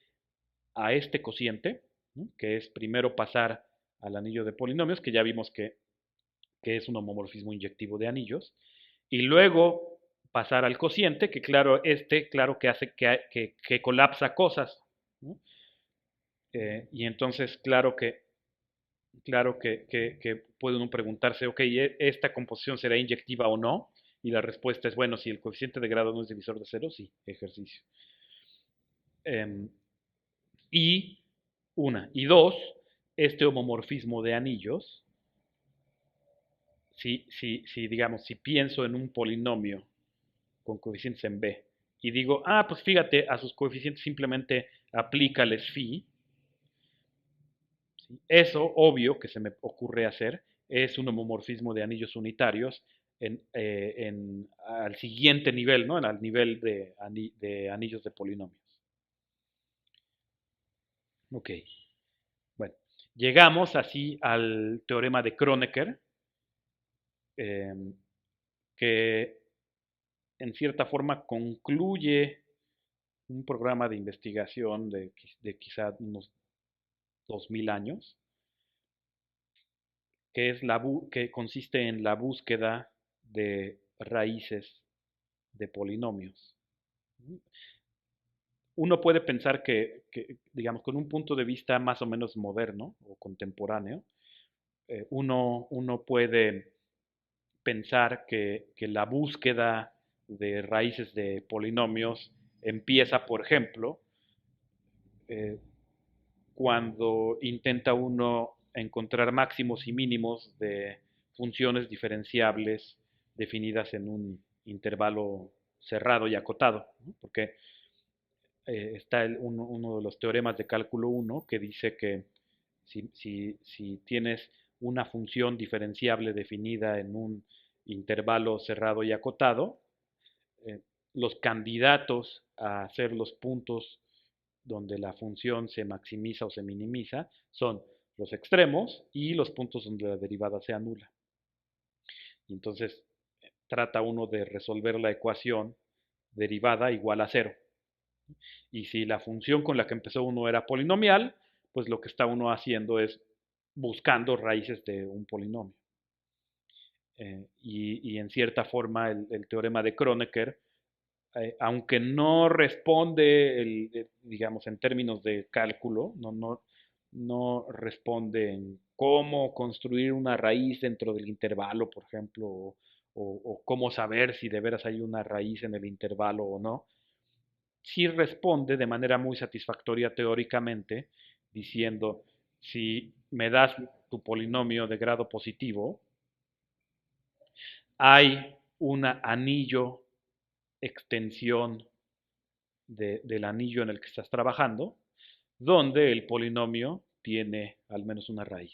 a este cociente, ¿no? Que es primero pasar al anillo de polinomios, que ya vimos que es un homomorfismo inyectivo de anillos, y luego pasar al cociente, que claro, claro que hace que colapsa cosas, ¿no? Y entonces, claro que puede uno preguntarse, ok, ¿esta composición será inyectiva o no? Y la respuesta es, bueno, si el coeficiente de grado no es divisor de cero, sí, ejercicio. Y y dos, este homomorfismo de anillos, digamos, si pienso en un polinomio con coeficientes en B y digo, pues fíjate, a sus coeficientes simplemente aplícales phi, ¿sí? Eso, obvio, que se me ocurre hacer, es un homomorfismo de anillos unitarios al siguiente nivel, ¿no? Al nivel de anillos de polinomios. Ok, bueno, llegamos así al teorema de Kronecker, eh, que en cierta forma concluye un programa de investigación de quizá unos 2000 años, que consiste en la búsqueda de raíces de polinomios. Uno puede pensar digamos, con un punto de vista más o menos moderno o contemporáneo, uno puede pensar que la búsqueda de raíces de polinomios empieza, por ejemplo, eh, cuando intenta uno encontrar máximos y mínimos de funciones diferenciables definidas en un intervalo cerrado y acotado, ¿no? Porque está uno de los teoremas de cálculo 1 que dice que si tienes una función diferenciable definida en un intervalo cerrado y acotado, eh, los candidatos a ser los puntos donde la función se maximiza o se minimiza son los extremos y los puntos donde la derivada sea nula. Y entonces trata uno de resolver la ecuación derivada igual a cero. Y si la función con la que empezó uno era polinomial, pues lo que está uno haciendo es buscando raíces de un polinomio. Y en cierta forma el teorema de Kronecker, aunque no responde, digamos, en términos de cálculo, no responde en cómo construir una raíz dentro del intervalo, por ejemplo, o cómo saber si de veras hay una raíz en el intervalo o no, sí responde de manera muy satisfactoria teóricamente, diciendo, si me das tu polinomio de grado positivo, hay un anillo extensión del anillo en el que estás trabajando, donde el polinomio tiene al menos una raíz.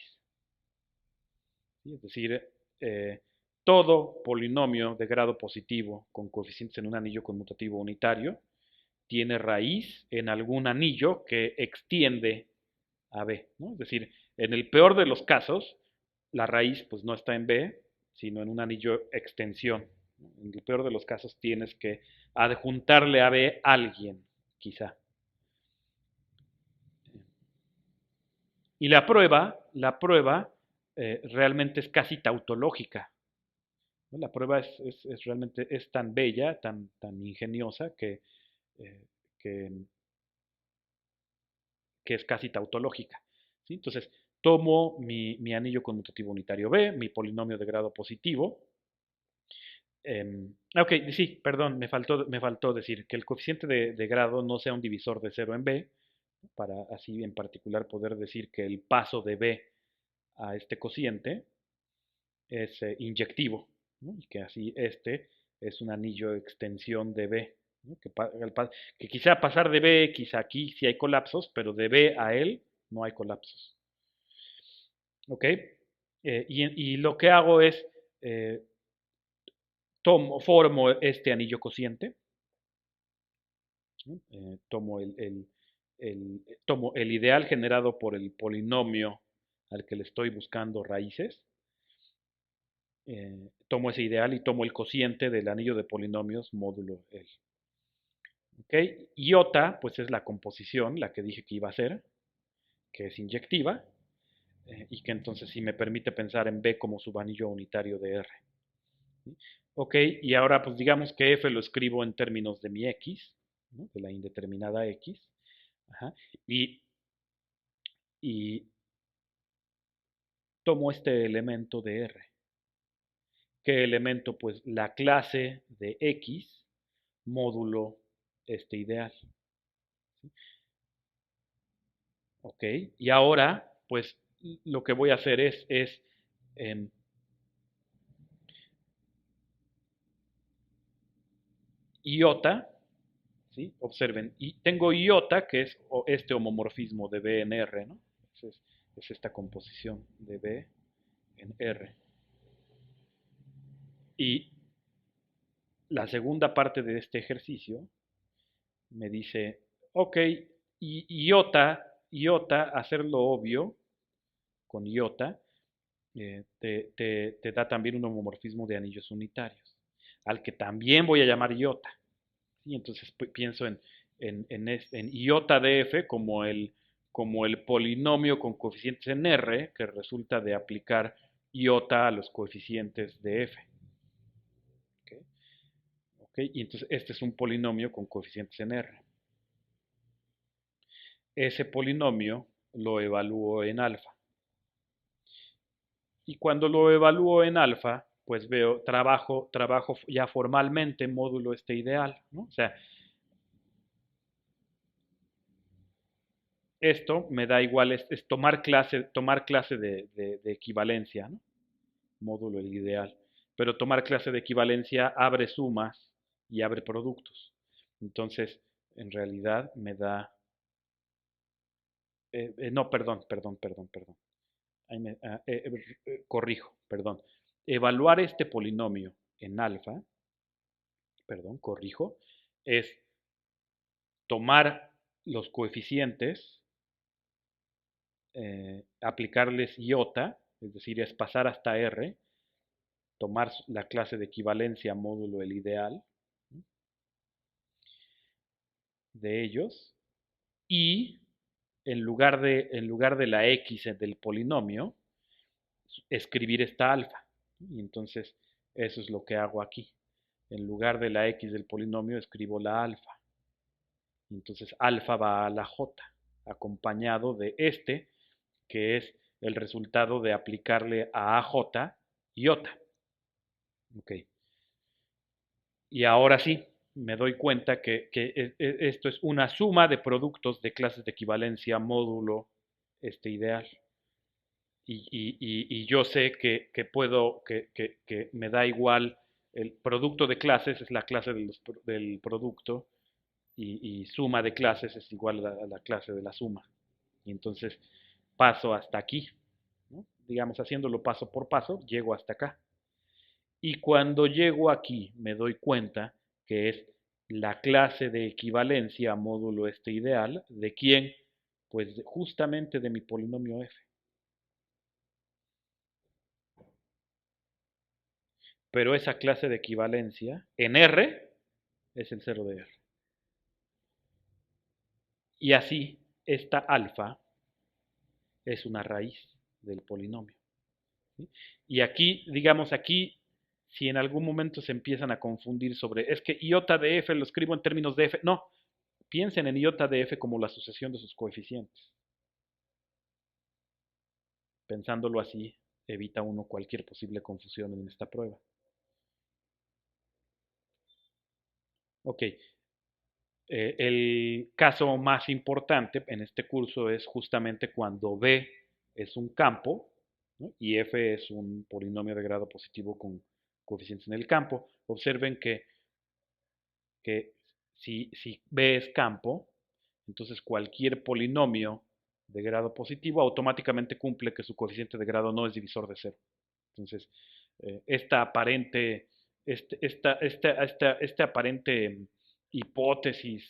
¿Sí? Es decir, eh, todo polinomio de grado positivo con coeficientes en un anillo conmutativo unitario tiene raíz en algún anillo que extiende a B, ¿no? Es decir, en el peor de los casos, la raíz pues no está en B, sino en un anillo extensión. En el peor de los casos tienes que adjuntarle a B alguien, quizá. Y la prueba realmente es casi tautológica, ¿no? La prueba realmente es tan bella, tan ingeniosa, eh, que, que es casi tautológica. ¿Sí? Entonces, tomo mi anillo conmutativo unitario B, mi polinomio de grado positivo. Ok, sí, perdón, me faltó decir que el coeficiente de grado no sea un divisor de 0 en B, para así en particular poder decir que el paso de B a este cociente es inyectivo, ¿no? Y que así este es un anillo de extensión de B, ¿no? Que quizá pasar de B, quizá aquí sí hay colapsos, pero de B a él no hay colapsos. ¿Ok? Y lo que hago es, eh, formo este anillo cociente, ¿no? Tomo el ideal generado por el polinomio al que le estoy buscando raíces, tomo ese ideal y tomo el cociente del anillo de polinomios módulo L. ¿Okay? Iota, pues es la composición, la que dije que iba a ser, que es inyectiva, y que entonces sí me permite pensar en B como subanillo unitario de R. ¿Sí? Ok, y ahora pues digamos que F lo escribo en términos de mi X, ¿no? De la indeterminada X, ajá, y, y tomo este elemento de R. ¿Qué elemento? Pues la clase de X módulo este ideal. ¿Sí? Ok, y ahora pues lo que voy a hacer es eh, iota, ¿sí? Observen, y tengo iota que es este homomorfismo de B en R, ¿no? Es esta composición de B en R. Y la segunda parte de este ejercicio me dice, ok, iota, hacerlo obvio con iota, te da también un homomorfismo de anillos unitarios, al que también voy a llamar iota. ¿Sí? Entonces pienso en iota de f como el polinomio con coeficientes en R que resulta de aplicar iota a los coeficientes de f. ¿Okay? ¿Okay? Y entonces este es un polinomio con coeficientes en R. Ese polinomio lo evalúo en alfa. Y cuando lo evalúo en alfa, pues trabajo ya formalmente módulo este ideal, ¿no? O sea, esto me da igual, es tomar clase de equivalencia, ¿no? Módulo el ideal. Pero tomar clase de equivalencia abre sumas y abre productos. Entonces, en realidad me da... no, perdón. Corrijo, perdón. Evaluar este polinomio en alfa, perdón, corrijo, es tomar los coeficientes, aplicarles iota, es decir, es pasar hasta R, tomar la clase de equivalencia módulo el ideal de ellos y en lugar de la x del polinomio, escribir esta alfa. Y entonces eso es lo que hago aquí. En lugar de la x del polinomio escribo la alfa. Y entonces alfa va a la j, acompañado de este, que es el resultado de aplicarle a AJ iota. Ok. Y ahora sí, me doy cuenta que esto es una suma de productos de clases de equivalencia módulo ideal. Y yo sé que puedo, que me da igual, el producto de clases es la clase del producto y suma de clases es igual a la clase de la suma. Y entonces paso hasta aquí, ¿no? Digamos, haciéndolo paso por paso, llego hasta acá. Y cuando llego aquí me doy cuenta que es la clase de equivalencia módulo ideal, ¿de quién? Pues justamente de mi polinomio f. Pero esa clase de equivalencia en R es el 0 de R. Y así, esta alfa es una raíz del polinomio. ¿Sí? Y aquí, digamos, aquí, si en algún momento se empiezan a confundir sobre, es que iota de f lo escribo en términos de f, no, piensen en iota de f como la sucesión de sus coeficientes. Pensándolo así, evita uno cualquier posible confusión en esta prueba. Ok, el caso más importante en este curso es justamente cuando B es un campo, ¿no? Y F es un polinomio de grado positivo con coeficientes en el campo. Observen que si B es campo, entonces cualquier polinomio de grado positivo automáticamente cumple que su coeficiente de grado no es divisor de cero. Entonces, esta aparente, esta aparente hipótesis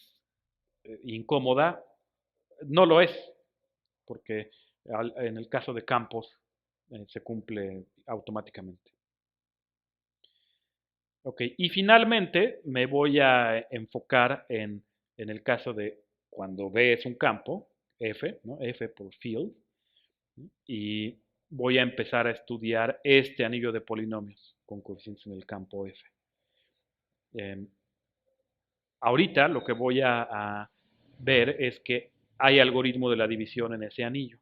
incómoda no lo es, porque en el caso de campos se cumple automáticamente. Ok, y finalmente me voy a enfocar en el caso de cuando B es un campo, F, ¿no? F por field, ¿no? Y voy a empezar a estudiar este anillo de polinomios con coeficientes en el campo F. Eh, Ahorita lo que voy a ver es que hay algoritmo de la división en ese anillo.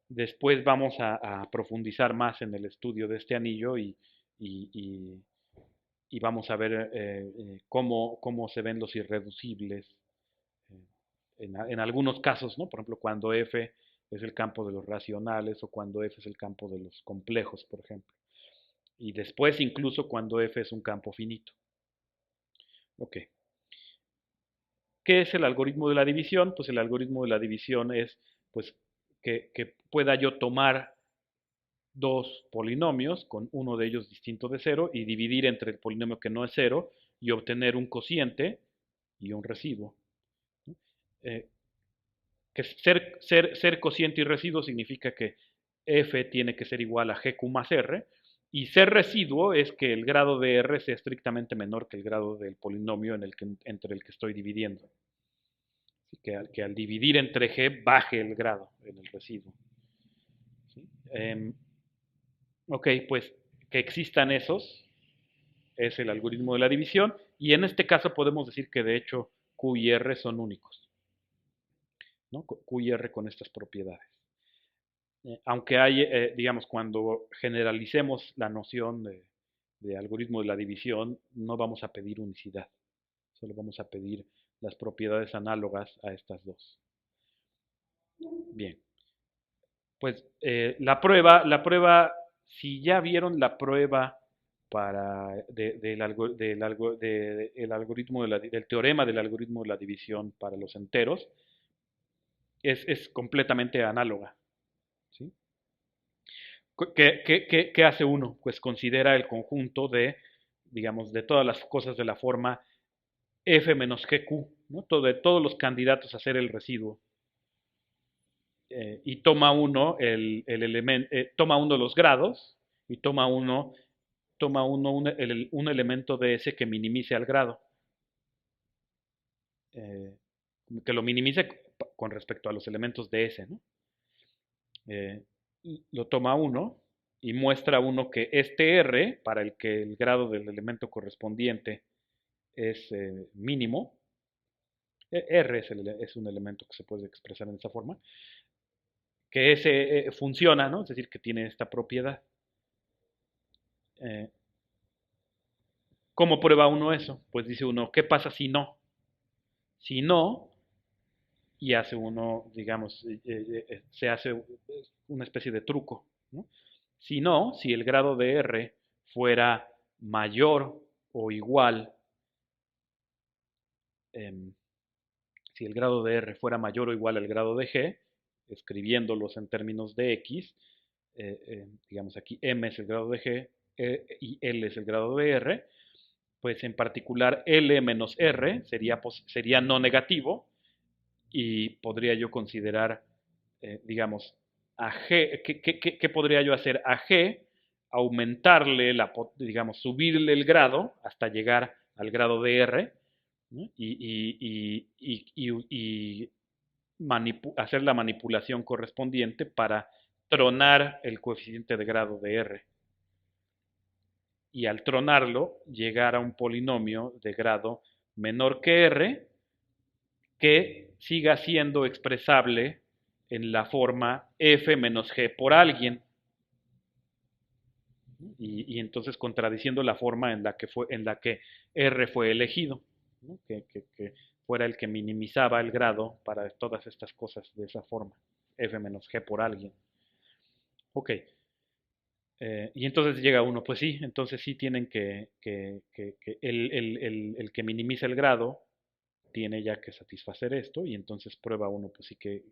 Después vamos a profundizar más en el estudio de este anillo y, y- y vamos a ver cómo se ven los irreducibles eh, en algunos casos, ¿no? Por ejemplo, cuando F es el campo de los racionales o cuando F es el campo de los complejos, por ejemplo. Y después incluso cuando F es un campo finito. Ok. ¿Qué es el algoritmo de la división? Pues el algoritmo de la división es pues, que pueda yo tomar dos polinomios con uno de ellos distinto de cero y dividir entre el polinomio que no es cero y obtener un cociente y un residuo. Eh, que ser cociente y residuo significa que f tiene que ser igual a gq más r, y ser residuo es que el grado de r sea estrictamente menor que el grado del polinomio entre el que estoy dividiendo. Así que al dividir entre g baje el grado en el residuo. ¿Sí? Ok, pues que existan esos es el algoritmo de la división, y en este caso podemos decir que de hecho Q y R son únicos, ¿no? Q y R con estas propiedades. Aunque hay, digamos, cuando generalicemos la noción de algoritmo de la división, no vamos a pedir unicidad, solo vamos a pedir las propiedades análogas a estas dos. Bien. Pues la prueba, si ya vieron la prueba del algoritmo del teorema del algoritmo de la división para los enteros, es completamente análoga. ¿Sí? ¿Qué hace uno? Pues considera el conjunto digamos, de todas las cosas de la forma f menos gq, ¿no? De todos los candidatos a ser el residuo. Y toma uno los grados y toma uno un elemento de ese que minimice al grado, eh, que lo minimice con respecto a los elementos de ese, ¿no? Eh, lo toma uno y muestra uno que este R, para el que el grado del elemento correspondiente es mínimo, R es un elemento que se puede expresar en esa forma, que ese funciona, ¿no? Es decir, que tiene esta propiedad. Eh, ¿Cómo prueba uno eso? Pues dice uno, ¿qué pasa si no? Si no, y hace uno, digamos, se hace una especie de truco, ¿no? Si no, si el grado de R fuera mayor o igual, em, si el grado de R fuera mayor o igual al grado de G, escribiéndolos en términos de X, digamos aquí M es el grado de G y L es el grado de R, pues en particular L menos R sería no negativo y podría yo considerar, digamos, a G, ¿qué podría yo hacer a G? Aumentarle, digamos, subirle el grado hasta llegar al grado de R, ¿no? Y hacer la manipulación correspondiente para tronar el coeficiente de grado de R. Y al tronarlo, llegar a un polinomio de grado menor que R que siga siendo expresable en la forma f menos g por alguien. Y entonces contradiciendo la forma en la que R fue elegido, ¿no? Que fuera el que minimizaba el grado para todas estas cosas de esa forma, f menos g por alguien. Ok, y entonces llega uno, pues sí, entonces sí tienen que el que minimiza el grado tiene ya que satisfacer esto, y entonces prueba uno, pues sí que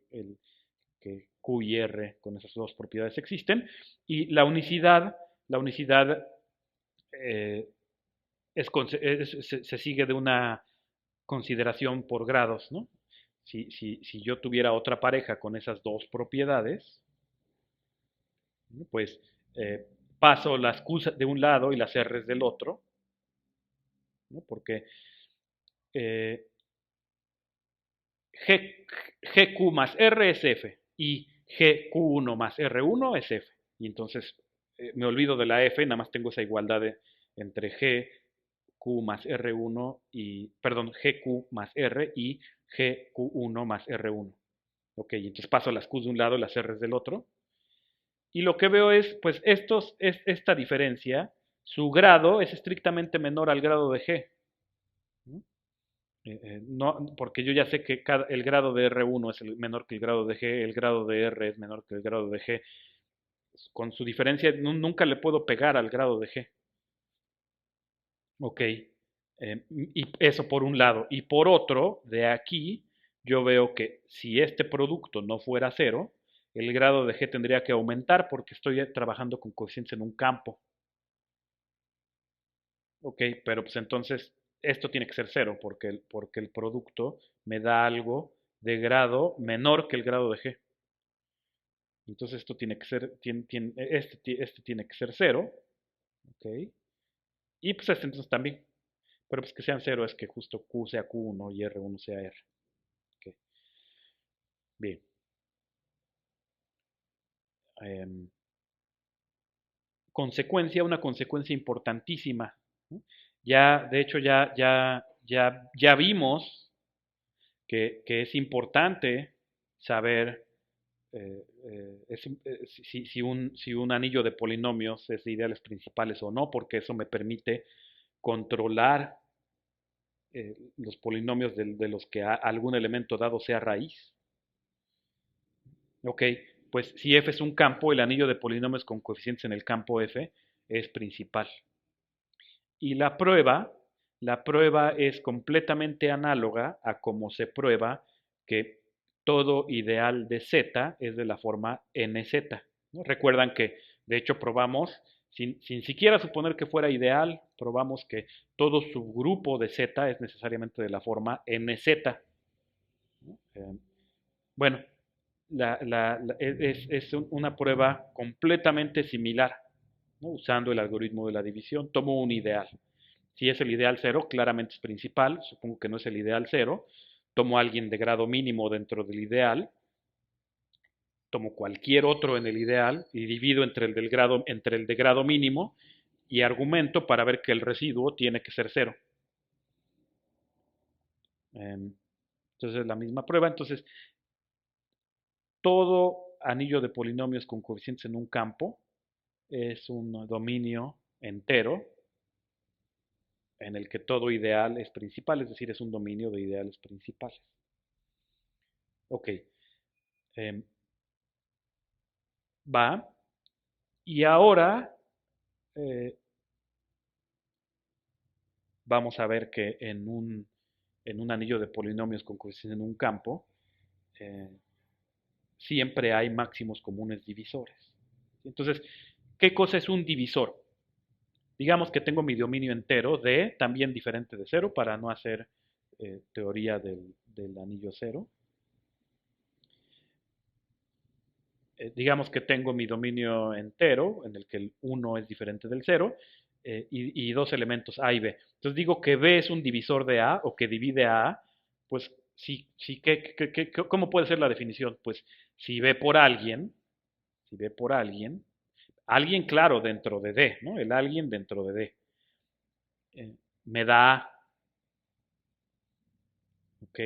Q y R con esas dos propiedades existen, y la unicidad eh, se sigue de una consideración por grados, ¿no? Si yo tuviera otra pareja con esas dos propiedades, ¿no? Pues paso las Q de un lado y las R del otro, ¿no? Porque eh, GQ más R es F y GQ1 más R1 es F. Y entonces me olvido de la F, nada más tengo esa igualdad entre GQ más R1 perdón, GQ más R y GQ1 más R1. Ok, entonces paso las Q de un lado y las R del otro. Y lo que veo es, pues esta diferencia, su grado es estrictamente menor al grado de G. ¿No? No, porque yo ya sé que el grado de R1 es menor que el grado de G, el grado de R es menor que el grado de G. Con su diferencia, nunca le puedo pegar al grado de G. Ok, y eso por un lado. Y por otro, de aquí, yo veo que si este producto no fuera cero, el grado de G tendría que aumentar porque estoy trabajando con coeficientes en un campo. Ok, pero pues entonces esto tiene que ser cero porque el producto me da algo de grado menor que el grado de G. Entonces esto tiene que ser, este tiene que ser cero. Ok, y pues este entonces también. Pero pues que sean cero es que justo Q sea Q1 y R1 sea R. Ok, bien. Em, una consecuencia importantísima, ¿no? Ya, de hecho, ya vimos que es importante saber si un anillo de polinomios es de ideales principales o no, porque eso me permite controlar los polinomios de los que algún elemento dado sea raíz. Ok, pues si F es un campo, el anillo de polinomios con coeficientes en el campo F es principal. Y la prueba es completamente análoga a cómo se prueba que todo ideal de Z es de la forma NZ, ¿no? Recuerdan que de hecho probamos, sin siquiera suponer que fuera ideal, probamos que todo subgrupo de Z es necesariamente de la forma NZ, ¿no? Bueno, es una prueba completamente similar, ¿no? Usando el algoritmo de la división. Tomo un ideal. Si es el ideal cero, claramente es principal. Supongo que no es el ideal cero. Tomo a alguien de grado mínimo dentro del ideal. Tomo cualquier otro en el ideal y divido entre el de grado mínimo y argumento para ver que el residuo tiene que ser cero. Entonces es la misma prueba. Entonces, todo anillo de polinomios con coeficientes en un campo es un dominio entero en el que todo ideal es principal, es decir, es un dominio de ideales principales. Ok, eh, va. Y ahora eh, vamos a ver que en un anillo de polinomios con coeficientes en un campo, eh, siempre hay máximos comunes divisores. Entonces, ¿qué cosa es un divisor? Digamos que tengo mi dominio entero de, también diferente de cero, para no hacer teoría del anillo cero. Digamos que tengo mi dominio entero, en el que el 1 es diferente del 0, y dos elementos A y B. Entonces digo que B es un divisor de A o que divide a A, pues sí, ¿cómo puede ser la definición? Pues si B por alguien, si B por alguien claro dentro de D, ¿no? El alguien dentro de D, eh, me da A, ¿ok?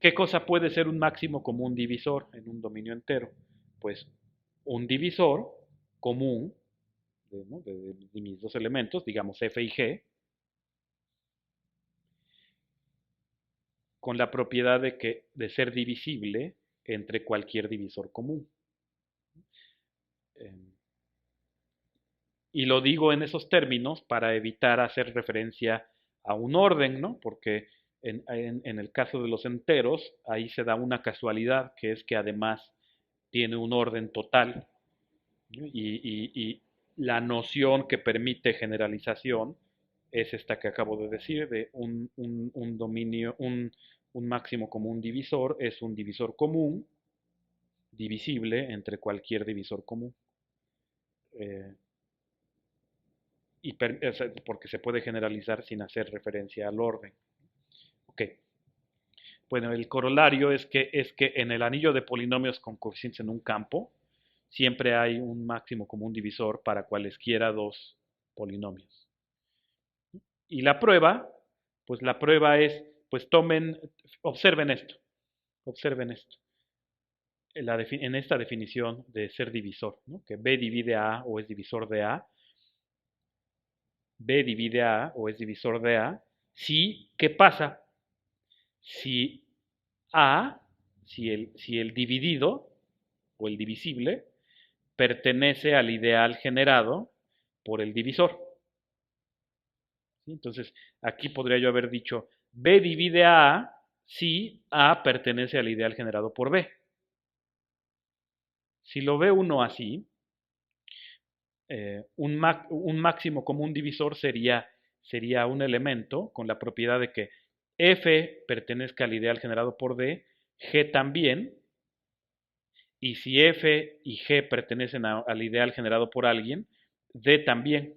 ¿Qué cosa puede ser un máximo común divisor en un dominio entero? Pues un divisor común ¿no? de mis dos elementos, digamos F y G, con la propiedad de ser divisible entre cualquier divisor común. Eh, y lo digo en esos términos para evitar hacer referencia a un orden, ¿no? Porque en el caso de los enteros, ahí se da una casualidad, que es que además tiene un orden total, ¿no? Y la noción que permite generalización es esta que acabo de decir, de un dominio, un máximo común divisor es un divisor común divisible entre cualquier divisor común. Eh, porque se puede generalizar sin hacer referencia al orden. Ok. Bueno, el corolario es que en el anillo de polinomios con coeficientes en un campo, siempre hay un máximo común divisor para cualesquiera dos polinomios. Y la prueba, pues la prueba es, pues observen esto, en esta definición de ser divisor, ¿no? Que B divide a A o es divisor de A, B divide a A o es divisor de A, si, ¿qué pasa? Si A, si el dividido o el divisible pertenece al ideal generado por el divisor. ¿Sí? Entonces, aquí podría yo haber dicho B divide a A si A pertenece al ideal generado por B. Si lo ve uno así, un máximo común divisor sería un elemento con la propiedad de que F pertenezca al ideal generado por D, G también, y si F y G pertenecen al ideal generado por alguien, D también.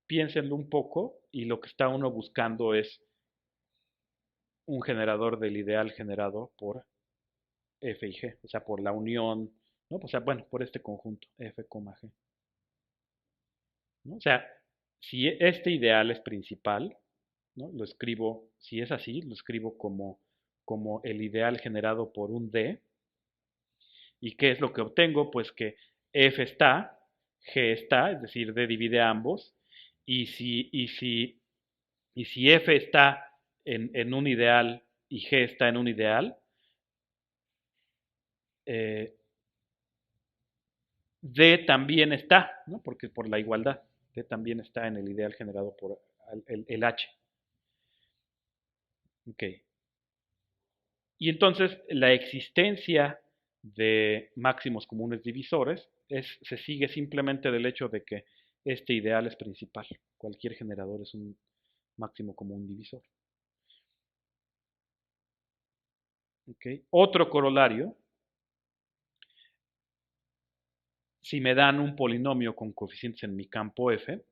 Piénsenlo un poco y lo que está uno buscando es un generador del ideal generado por F y G, o sea, por la unión, ¿no? O sea, bueno, por este conjunto, F, G. ¿No? O sea, si este ideal es principal, ¿no? Lo escribo, si es así, lo escribo como el ideal generado por un D. ¿Y qué es lo que obtengo? Pues que F está, G está, es decir, D divide a ambos. Y si F está en un ideal y G está en un ideal, eh, D también está, ¿no? Porque por la igualdad, D también está en el ideal generado por el H. Ok. Y entonces la existencia de máximos comunes divisores se sigue simplemente del hecho de que este ideal es principal. Cualquier generador es un máximo común divisor. Okay. Otro corolario, si me dan un polinomio con coeficientes en mi campo f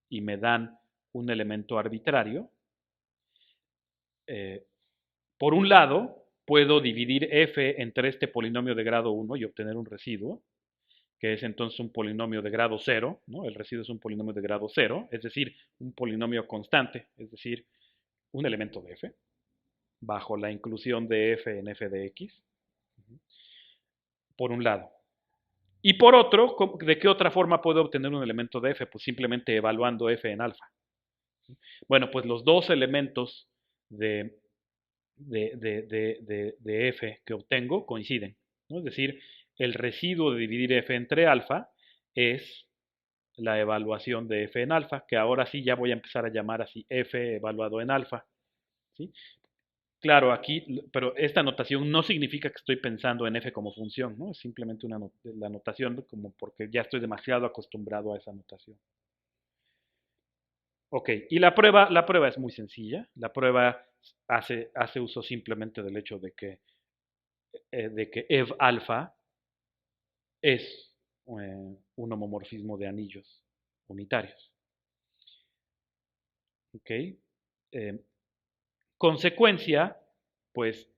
y me dan un elemento arbitrario, eh, por un lado puedo dividir f entre este polinomio de grado 1 y obtener un residuo, que es entonces un polinomio de grado 0, ¿no? El residuo es un polinomio de grado 0, es decir, un polinomio constante, es decir, un elemento de f, bajo la inclusión de f en f de x, por un lado. Y por otro, ¿de qué otra forma puedo obtener un elemento de f? Pues simplemente evaluando f en alfa. Bueno, pues los dos elementos de, de f que obtengo coinciden, ¿no? Es decir, el residuo de dividir f entre alfa es la evaluación de f en alfa, que ahora sí ya voy a empezar a llamar así f evaluado en alfa, ¿sí? Claro, aquí, pero esta notación no significa que estoy pensando en f como función, ¿no? Es simplemente la notación como porque ya estoy demasiado acostumbrado a esa notación. Ok, y la prueba es muy sencilla. La prueba hace uso simplemente del hecho de que ev alfa es un homomorfismo de anillos unitarios. Ok, consecuencia, pues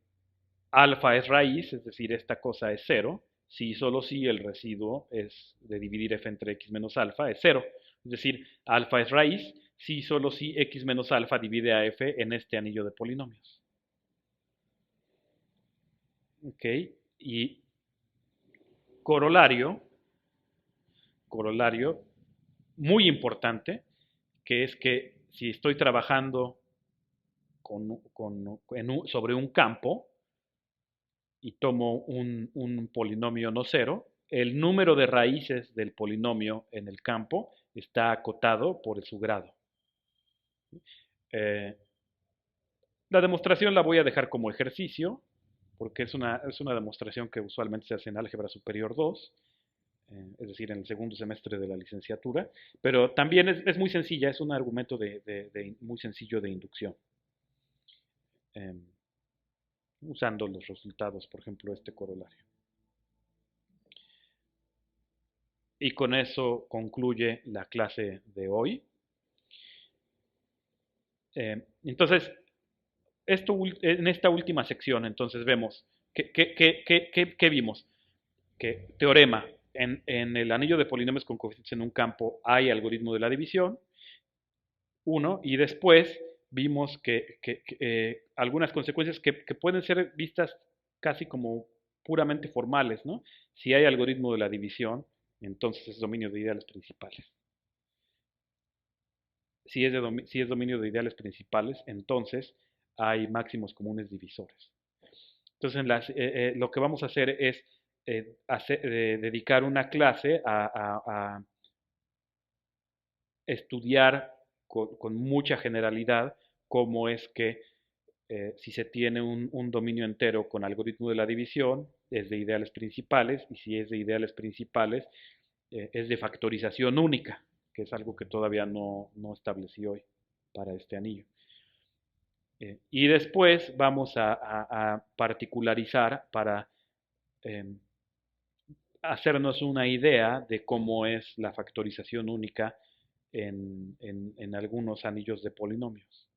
alfa es raíz, es decir, esta cosa es cero, si y solo si el residuo es de dividir f entre x menos alfa es cero. Es decir, alfa es raíz, si y solo si x menos alfa divide a f en este anillo de polinomios. Ok, y corolario, corolario muy importante, que es que si estoy trabajando sobre un campo, y tomo un polinomio no cero, el número de raíces del polinomio en el campo está acotado por su grado. Eh, la demostración la voy a dejar como ejercicio, porque es una demostración que usualmente se hace en álgebra superior 2, es decir, en el segundo semestre de la licenciatura, pero también es muy sencilla, es un argumento muy sencillo de inducción, eh, usando los resultados, por ejemplo, este corolario. Y con eso concluye la clase de hoy. Entonces, en esta última sección, entonces vemos, ¿qué vimos? Que teorema, en el anillo de polinomios con coeficientes en un campo hay algoritmo de la división, uno, y después vimos algunas consecuencias que pueden ser vistas casi como puramente formales, ¿no? Si hay algoritmo de la división, entonces es dominio de ideales principales. Si es dominio de ideales principales, entonces hay máximos comunes divisores. Entonces, lo que vamos a hacer es dedicar una clase a estudiar con mucha generalidad cómo es que si se tiene un dominio entero con algoritmo de la división, es de ideales principales, y si es de ideales principales, es de factorización única, que es algo que todavía no establecí hoy para este anillo. Y después vamos a particularizar para eh, hacernos una idea de cómo es la factorización única en algunos anillos de polinomios.